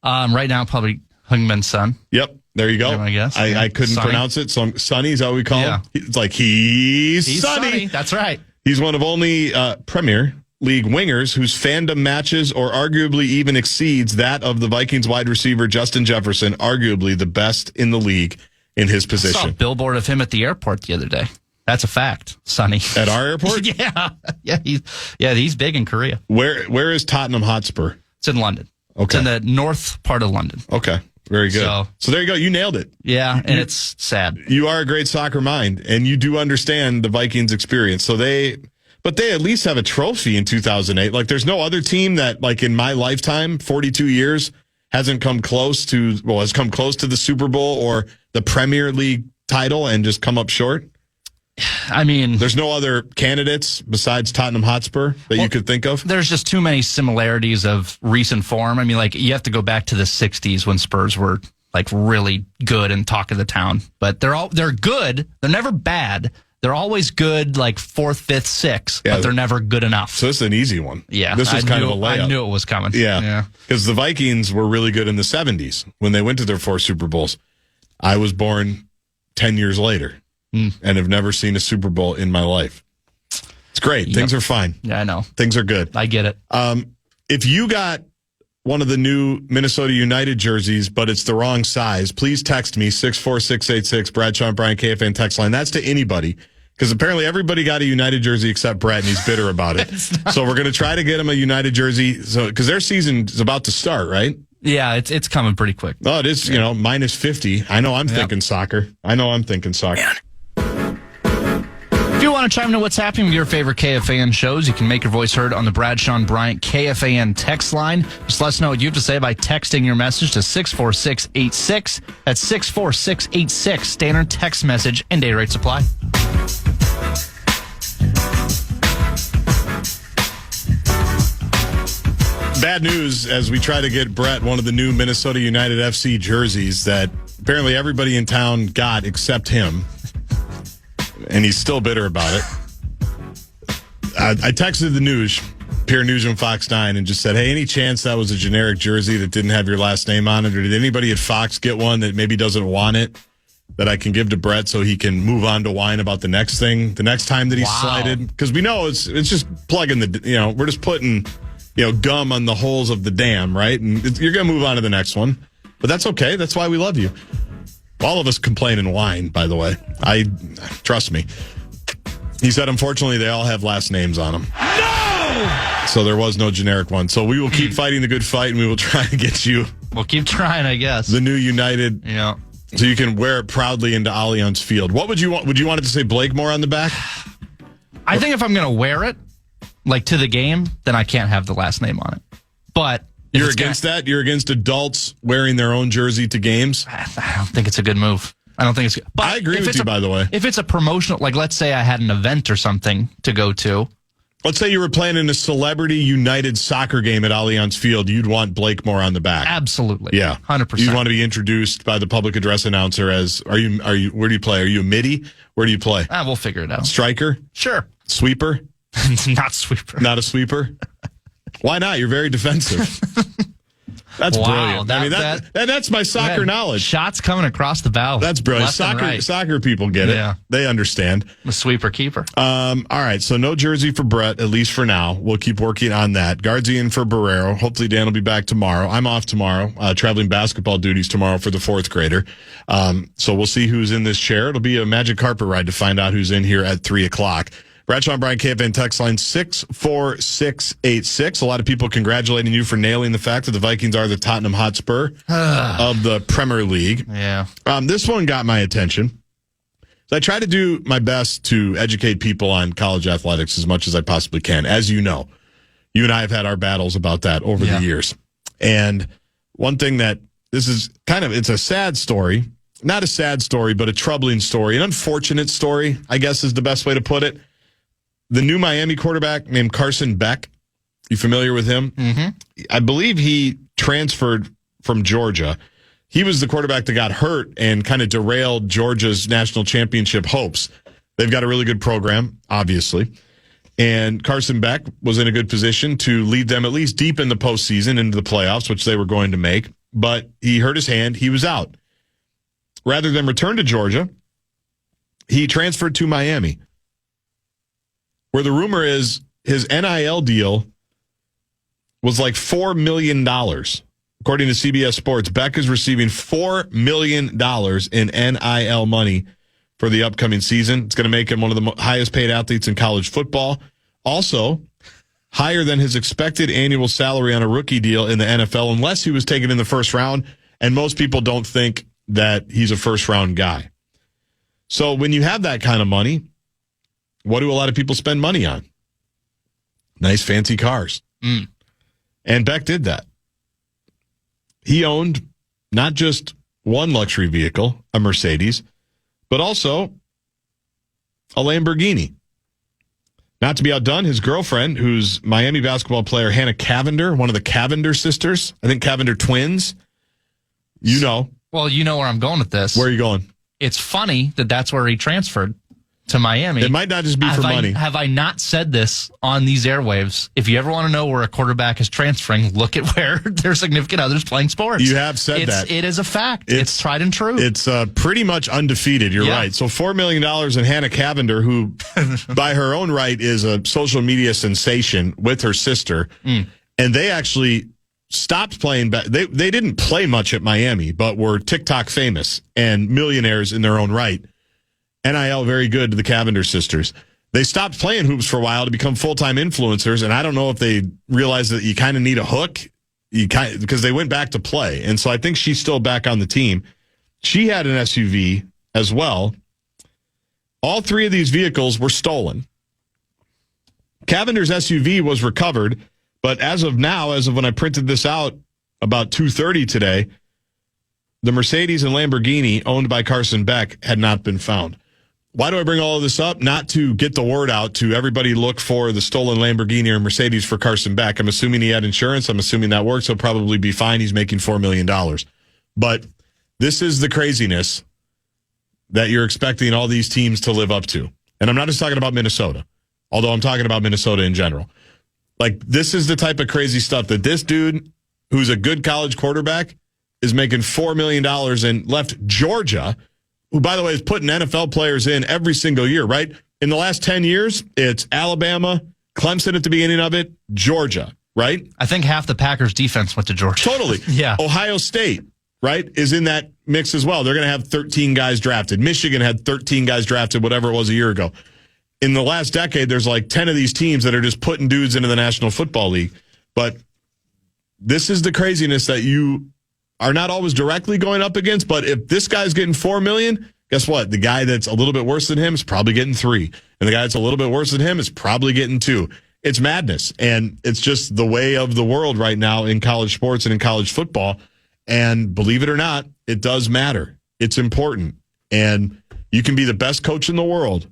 Right now, probably Heung-min Son. Yep, there you go. I guess. I couldn't pronounce it, so Sonny is how we call him. It's like he's Sonny. That's right. He's one of only Premier League wingers whose fandom matches or arguably even exceeds that of the Vikings wide receiver Justin Jefferson, arguably the best in the league in his position. I saw a billboard of him at the airport the other day. That's a fact, Sonny. At our airport? He's big in Korea. Where is Tottenham Hotspur? It's in London. Okay. It's in the north part of London. Okay. Very good. So there you go. You nailed it. Yeah, and it's sad. You are a great soccer mind, and you do understand the Vikings experience. But they at least have a trophy in 2008. Like, there's no other team that, like, in my lifetime, 42 years, has come close to the Super Bowl or the Premier League title and just come up short. I mean, there's no other candidates besides Tottenham Hotspur that you could think of? There's just too many similarities of recent form. I mean, like, you have to go back to the 60s when Spurs were, like, really good and talk of the town. But they're good. They're never bad. They're always good, like 4th, 5th, 6th, but they're never good enough. So this is an easy one. Yeah. This was kind of a layup. I knew it was coming. Yeah. Because the Vikings were really good in the 70s when they went to their 4 Super Bowls. I was born 10 years later and have never seen a Super Bowl in my life. It's great. Yep. Things are fine. Yeah, I know. Things are good. I get it. If you got one of the new Minnesota United jerseys, but it's the wrong size, please text me, 64686, Bradshaw and Brian KFAN text line. That's to anybody. Because apparently everybody got a United jersey except Brett, and he's bitter about it. So we're going to try to get him a United jersey. Because their season is about to start, right? Yeah, it's coming pretty quick. Oh, it is, minus 50. I know I'm thinking soccer. If you want to chime in on what's happening with your favorite KFAN shows, you can make your voice heard on the Brad, Sean, Bryant KFAN text line. Just let us know what you have to say by texting your message to 64686. That's 64686. Standard text message and day rate supply. Bad news as we try to get Brett one of the new Minnesota United FC jerseys that apparently everybody in town got except him. And he's still bitter about it. I texted the news, Pierre Nugent, Fox 9, and just said, hey, any chance that was a generic jersey that didn't have your last name on it? Or did anybody at Fox get one that maybe doesn't want it that I can give to Brett so he can move on to whine about the next thing, the next time that he's slighted? Because we know it's just plugging we're just putting, gum on the holes of the dam, right? And you're going to move on to the next one. But that's okay. That's why we love you. All of us complain and whine, by the way. Trust me. He said, unfortunately, they all have last names on them. No! So there was no generic one. So we will keep fighting the good fight, and we will try to get you. We'll keep trying, I guess. The new United. Yeah. So you can wear it proudly into Allianz Field. What would you want? Would you want it to say Blakemore on the back? I think if I'm going to wear it, to the game, then I can't have the last name on it. But you're against that? You're against adults wearing their own jersey to games? I don't think it's a good move. I don't think it's good. But I agree with you, by the way. If it's a promotional, let's say I had an event or something to go to. Let's say you were playing in a Celebrity United soccer game at Allianz Field. You'd want Blakemore on the back. Absolutely. Yeah. 100%. You'd want to be introduced by the public address announcer as, where do you play? Are you a midi? Where do you play? We'll figure it out. Striker? Sure. Sweeper? Not sweeper. Not a sweeper? Why not? You're very defensive. That's brilliant. That's my soccer knowledge. Shots coming across the bow. That's brilliant. Soccer people get it. Yeah. They understand. The sweeper keeper. All right. So no jersey for Brett, at least for now. We'll keep working on that. Guards in for Barreiro. Hopefully Dan will be back tomorrow. I'm off tomorrow. Traveling basketball duties tomorrow for the fourth grader. So we'll see who's in this chair. It'll be a magic carpet ride to find out who's in here at 3:00. Bradshaw and Brian KFAN text line 64686. A lot of people congratulating you for nailing the fact that the Vikings are the Tottenham Hotspur of the Premier League. Yeah. This one got my attention. So I try to do my best to educate people on college athletics as much as I possibly can. As you know, you and I have had our battles about that over the years. And one thing this is it's a sad story. Not a sad story, but a troubling story. An unfortunate story, I guess is the best way to put it. The new Miami quarterback named Carson Beck. You familiar with him? Mm-hmm. I believe he transferred from Georgia. He was the quarterback that got hurt and kind of derailed Georgia's national championship hopes. They've got a really good program, obviously. And Carson Beck was in a good position to lead them at least deep in the postseason into the playoffs, which they were going to make. But he hurt his hand. He was out. Rather than return to Georgia, he transferred to Miami, where the rumor is his NIL deal was like $4 million. According to CBS Sports, Beck is receiving $4 million in NIL money for the upcoming season. It's going to make him one of the highest paid athletes in college football. Also, higher than his expected annual salary on a rookie deal in the NFL, unless he was taken in the first round. And most people don't think that he's a first-round guy. So when you have that kind of money, what do a lot of people spend money on? Nice, fancy cars. And Beck did that. He owned not just one luxury vehicle, a Mercedes, but also a Lamborghini. Not to be outdone, his girlfriend, who's Miami basketball player Hannah Cavender, one of the Cavender sisters, I think Cavender twins. You know. Well, you know where I'm going with this. Where are you going? It's funny that that's where he transferred to Miami. It might not just be for money. Have I not said this on these airwaves? If you ever want to know where a quarterback is transferring, look at where their significant others playing sports. You have said that. It is a fact. It's tried and true. It's pretty much undefeated. You're right. So $4 million in Hannah Cavender, who by her own right is a social media sensation with her sister. And they actually stopped playing. They didn't play much at Miami, but were TikTok famous and millionaires in their own right. NIL very good to the Cavender sisters. They stopped playing hoops for a while to become full-time influencers, and I don't know if they realized that you kind of need a hook because they went back to play. And so I think she's still back on the team. She had an SUV as well, All three of these vehicles were stolen. Cavender's SUV was recovered, but as of now, as of when I printed this out about 2:30 today, the Mercedes and Lamborghini owned by Carson Beck had not been found. Why do I bring all of this up? Not to get the word out to everybody look for the stolen Lamborghini or Mercedes for Carson Beck. I'm assuming he had insurance. I'm assuming that works. He'll probably be fine. He's making $4 million. But this is the craziness that you're expecting all these teams to live up to. And I'm not just talking about Minnesota, although I'm talking about Minnesota in general. Like, this is the type of crazy stuff that this dude, who's a good college quarterback, is making $4 million and left Georgia, who, by the way, is putting NFL players in every single year, right? In the last 10 years, it's Alabama, Clemson at the beginning of it, Georgia, right? I think half the Packers defense went to Georgia. Totally. Yeah. Ohio State, right, is in that mix as well. They're going to have 13 guys drafted. Michigan had 13 guys drafted, whatever it was a year ago. In the last decade, there's like 10 of these teams that are just putting dudes into the National Football League. But this is the craziness that you are not always directly going up against, but if this guy's getting $4 million, guess what? The guy that's a little bit worse than him is probably getting $3 million. And the guy that's a little bit worse than him is probably getting $2 million. It's madness. And it's just the way of the world right now in college sports and in college football. And believe it or not, it does matter. It's important. And you can be the best coach in the world.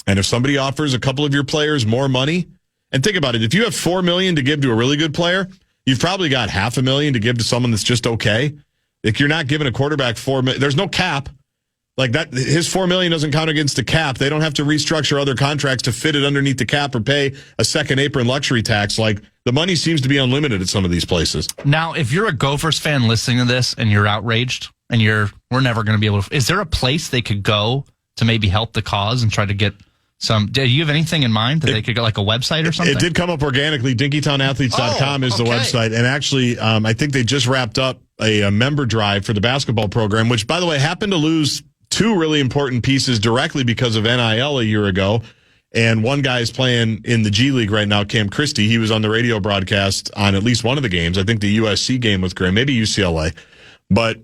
And if somebody offers a couple of your players more money, and think about it, if you have $4 million to give to a really good player, you've probably got $500,000 to give to someone that's just okay. If you're not giving a quarterback $4 million, there's no cap. Like that, his $4 million doesn't count against the cap. They don't have to restructure other contracts to fit it underneath the cap or pay a second apron luxury tax. Like, the money seems to be unlimited at some of these places. Now, if you're a Gophers fan listening to this and you're outraged and we're never going to be able to, is there a place they could go to maybe help the cause and try to get some? Do you have anything in mind that they could get, like a website or something? It did come up organically. DinkytownAthletes.com is the website. And actually, I think they just wrapped up a member drive for the basketball program, which, by the way, happened to lose two really important pieces directly because of NIL a year ago. And one guy is playing in the G League right now, Cam Christie. He was on the radio broadcast on at least one of the games. I think the USC game with Graham, maybe UCLA. But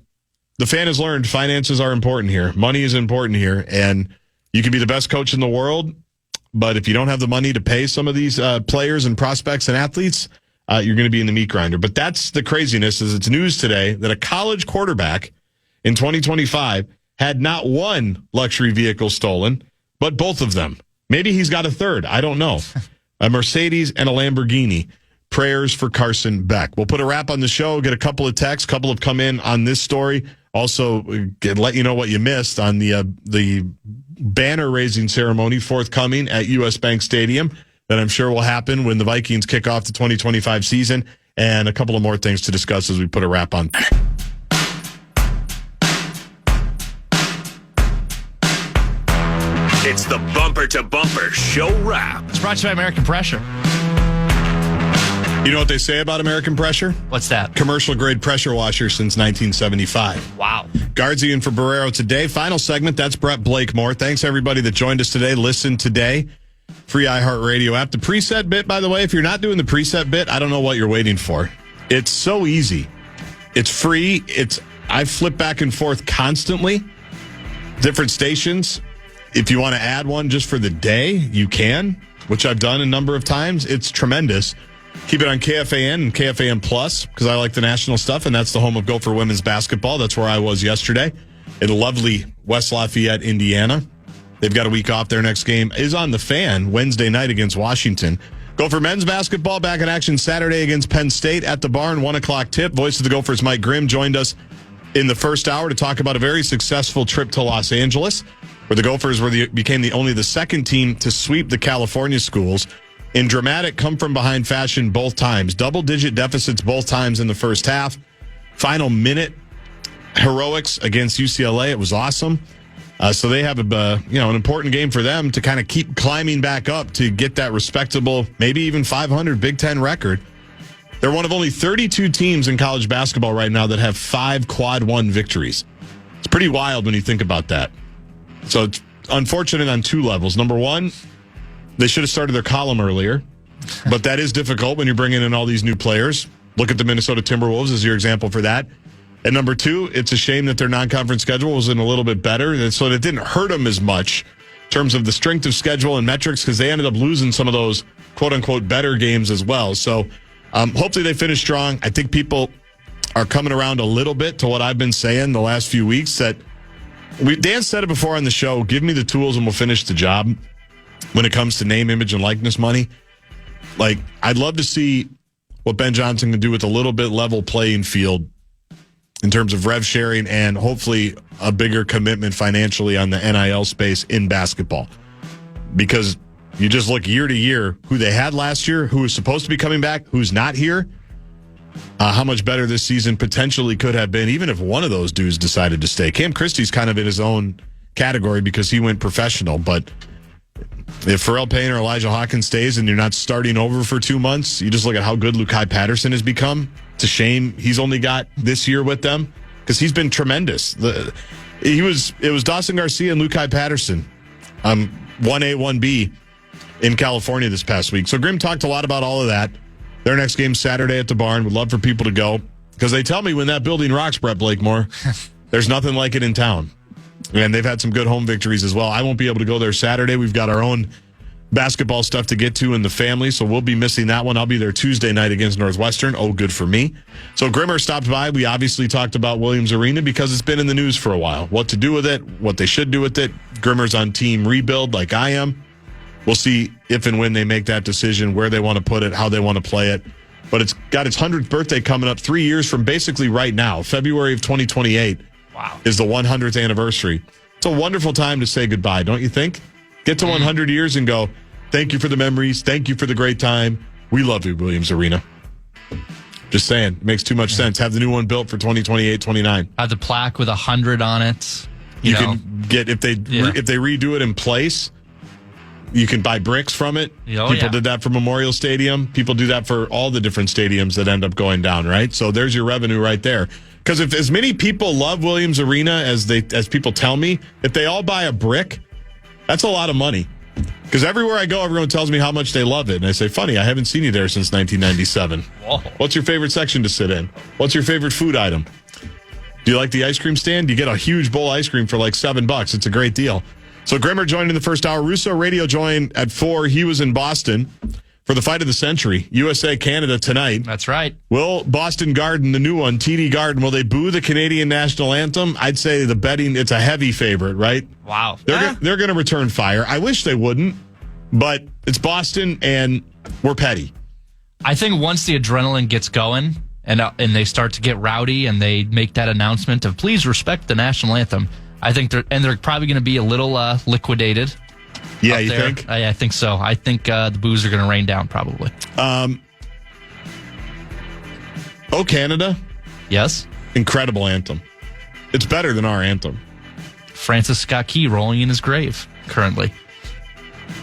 the fan has learned finances are important here. Money is important here. And you can be the best coach in the world, but if you don't have the money to pay some of these players and prospects and athletes, you're going to be in the meat grinder. But that's the craziness, is it's news today that a college quarterback in 2025 had not one luxury vehicle stolen, but both of them. Maybe he's got a third. I don't know. A Mercedes and a Lamborghini. Prayers for Carson Beck. We'll put a wrap on the show, get a couple of texts. A couple have come in on this story. Also, let you know what you missed on the banner raising ceremony forthcoming at US Bank Stadium that I'm sure will happen when the Vikings kick off the 2025 season, and a couple of more things to discuss as we put a wrap on. It's the Bumper to Bumper Show Wrap. It's brought to you by American Pressure. You know what they say about American Pressure? What's that? Commercial grade pressure washer since 1975. Wow. Guardsian for Barreiro today. Final segment. That's Brett Blakemore. Thanks everybody that joined us today. Listen today. Free iHeartRadio app. The preset bit, by the way, if you're not doing the preset bit, I don't know what you're waiting for. It's so easy. It's free. I flip back and forth constantly. Different stations. If you want to add one just for the day, you can, which I've done a number of times. It's tremendous. Keep it on KFAN and KFAN Plus because I like the national stuff, and that's the home of Gopher women's basketball. That's where I was yesterday in lovely West Lafayette, Indiana. They've got a week off. Their next game is on the Fan Wednesday night against Washington. Gopher men's basketball back in action Saturday against Penn State at the Barn, 1 o'clock tip. Voice of the Gophers, Mike Grimm, joined us in the first hour to talk about a very successful trip to Los Angeles, where the Gophers became only the second team to sweep the California schools in dramatic come-from-behind fashion both times. Double-digit deficits both times in the first half. Final minute heroics against UCLA. It was awesome. So they have an important game for them to kind of keep climbing back up to get that respectable, maybe even 500 Big Ten record. They're one of only 32 teams in college basketball right now that have 5 quad one victories. It's pretty wild when you think about that. So it's unfortunate on two levels. Number one, they should have started their column earlier, but that is difficult when you're bringing in all these new players. Look at the Minnesota Timberwolves as your example for that. And number two, it's a shame that their non-conference schedule was in a little bit better, and so it didn't hurt them as much in terms of the strength of schedule and metrics because they ended up losing some of those quote-unquote better games as well. So hopefully they finish strong. I think people are coming around a little bit to what I've been saying the last few weeks that Dan said it before on the show, give me the tools and we'll finish the job when it comes to name, image, and likeness money. Like, I'd love to see what Ben Johnson can do with a little bit level playing field in terms of rev sharing and hopefully a bigger commitment financially on the NIL space in basketball. Because you just look year to year, who they had last year, who was supposed to be coming back, who's not here, how much better this season potentially could have been, even if one of those dudes decided to stay. Cam Christie's kind of in his own category because he went professional, but if Pharrell Payne or Elijah Hawkins stays and you're not starting over for 2 months, you just look at how good Lukai Patterson has become. It's a shame he's only got this year with them because he's been tremendous. It was Dawson Garcia and Lukai Patterson, 1A, 1B in California this past week. So Grim talked a lot about all of that. Their next game's Saturday at the Barn. Would love for people to go because they tell me when that building rocks, Brett Blakemore, there's nothing like it in town. And they've had some good home victories as well. I won't be able to go there Saturday. We've got our own basketball stuff to get to in the family, so we'll be missing that one. I'll be there Tuesday night against Northwestern. Oh, good for me. So Grimmer stopped by. We obviously talked about Williams Arena because it's been in the news for a while. What to do with it, what they should do with it. Grimmer's on team rebuild like I am. We'll see if and when they make that decision, where they want to put it, how they want to play it. But it's got its 100th birthday coming up 3 years from basically right now. February of 2028 is the 100th anniversary. It's a wonderful time to say goodbye, don't you think? Get to 100 years and go, thank you for the memories. Thank you for the great time. We love you, Williams Arena. Just saying. It makes too much sense. Have the new one built for 2028, 29. Have the plaque with 100 on it. You can get, if they redo it in place, you can buy bricks from it. People did that for Memorial Stadium. People do that for all the different stadiums that end up going down, right? So there's your revenue right there. Because if as many people love Williams Arena as people tell me, if they all buy a brick, that's a lot of money. Because everywhere I go, everyone tells me how much they love it. And I say, funny, I haven't seen you there since 1997. Whoa. What's your favorite section to sit in? What's your favorite food item? Do you like the ice cream stand? You get a huge bowl of ice cream for like $7. It's a great deal. So Grimmer joined in the first hour. Russo Radio joined at 4. He was in Boston for the fight of the century. USA, Canada tonight. That's right. Will Boston Garden, the new one, TD Garden, will they boo the Canadian national anthem? I'd say the betting, it's a heavy favorite, right? Wow. They're going to return fire. I wish they wouldn't, but it's Boston and we're petty. I think once the adrenaline gets going and they start to get rowdy and they make that announcement of please respect the national anthem, I think they're probably going to be a little liquidated. Yeah, you think? I think so. I think the boos are going to rain down probably. Oh, Canada? Yes. Incredible anthem. It's better than our anthem. Francis Scott Key rolling in his grave currently.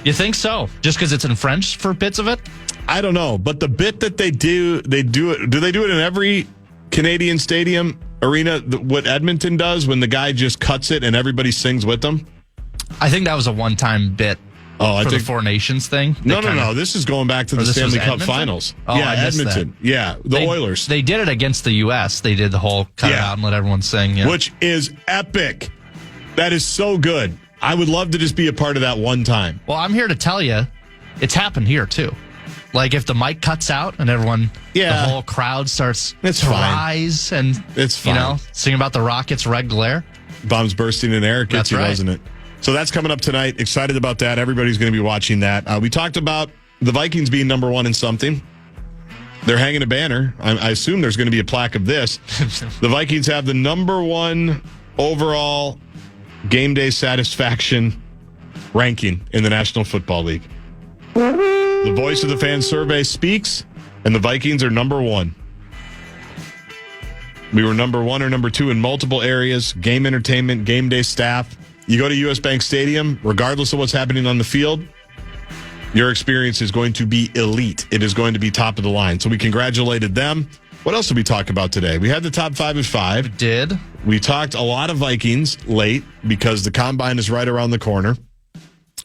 You think so? Just because it's in French for bits of it? I don't know, but the bit that they do it. Do they do it in every Canadian stadium arena? What Edmonton does when the guy just cuts it and everybody sings with them? I think that was a one-time bit for the Four Nations thing. No. This is going back to the Stanley Cup Finals. Oh, yeah, Edmonton. That. Yeah, the Oilers. They did it against the U.S. They did the whole cut it out and let everyone sing. Yeah. Which is epic. That is so good. I would love to just be a part of that one time. Well, I'm here to tell you, it's happened here, too. Like, if the mic cuts out and everyone, the whole crowd starts to rise and, it's fine. Sing about the Rockets' red glare. Bombs bursting in air. It gets you, doesn't it? So that's coming up tonight. Excited about that. Everybody's going to be watching that. We talked about the Vikings being number one in something. They're hanging a banner. I assume there's going to be a plaque of this. The Vikings have the number one overall game day satisfaction ranking in the National Football League. The voice of the fan survey speaks, and the Vikings are number one. We were number one or number two in multiple areas, game entertainment, game day staff. You go to US Bank Stadium, regardless of what's happening on the field, your experience is going to be elite. It is going to be top of the line. So we congratulated them. What else did we talk about today? We had the top 5 at 5. We did. We talked a lot of Vikings late because the combine is right around the corner.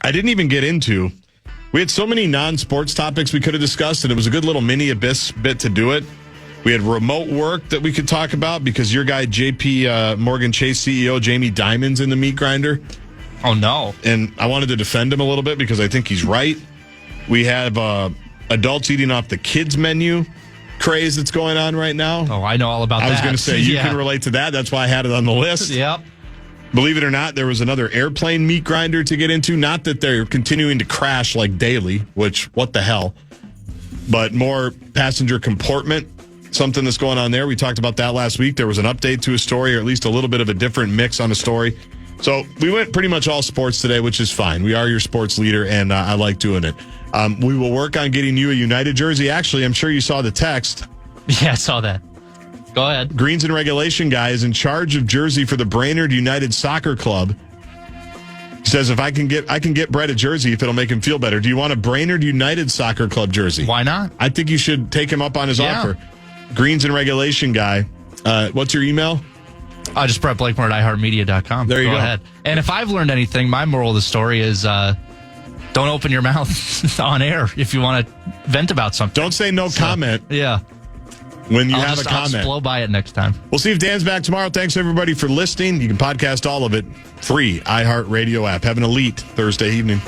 I didn't even get into... We had so many non-sports topics we could have discussed, and it was a good little mini Abyss bit to do it. We had remote work that we could talk about because your guy, JP Morgan Chase CEO, Jamie Dimon's in the meat grinder. Oh, no. And I wanted to defend him a little bit because I think he's right. We have adults eating off the kids' menu craze that's going on right now. Oh, I know all about that. I was going to say, you can relate to that. That's why I had it on the list. Yep. Believe it or not, there was another airplane meat grinder to get into. Not that they're continuing to crash like daily, which, what the hell. But more passenger compartment, something that's going on there. We talked about that last week. There was an update to a story, or at least a little bit of a different mix on a story. So we went pretty much all sports today, which is fine. We are your sports leader, and I like doing it. We will work on getting you a United jersey. Actually, I'm sure you saw the text. Yeah, I saw that. Go ahead. Greens and Regulation guy is in charge of jersey for the Brainerd United Soccer Club. He says, if I can get Brett a jersey if it'll make him feel better. Do you want a Brainerd United Soccer Club jersey? Why not? I think you should take him up on his offer. Greens and Regulation guy. What's your email? Just Brett Blakemore at iHeartMedia.com. There you go. Ahead. And if I've learned anything, my moral of the story is don't open your mouth on air if you want to vent about something. Don't say no comment. Yeah. When you I'll have a comment. I'll just blow by it next time. We'll see if Dan's back tomorrow. Thanks, everybody, for listening. You can podcast all of it. Free iHeartRadio app. Have an elite Thursday evening.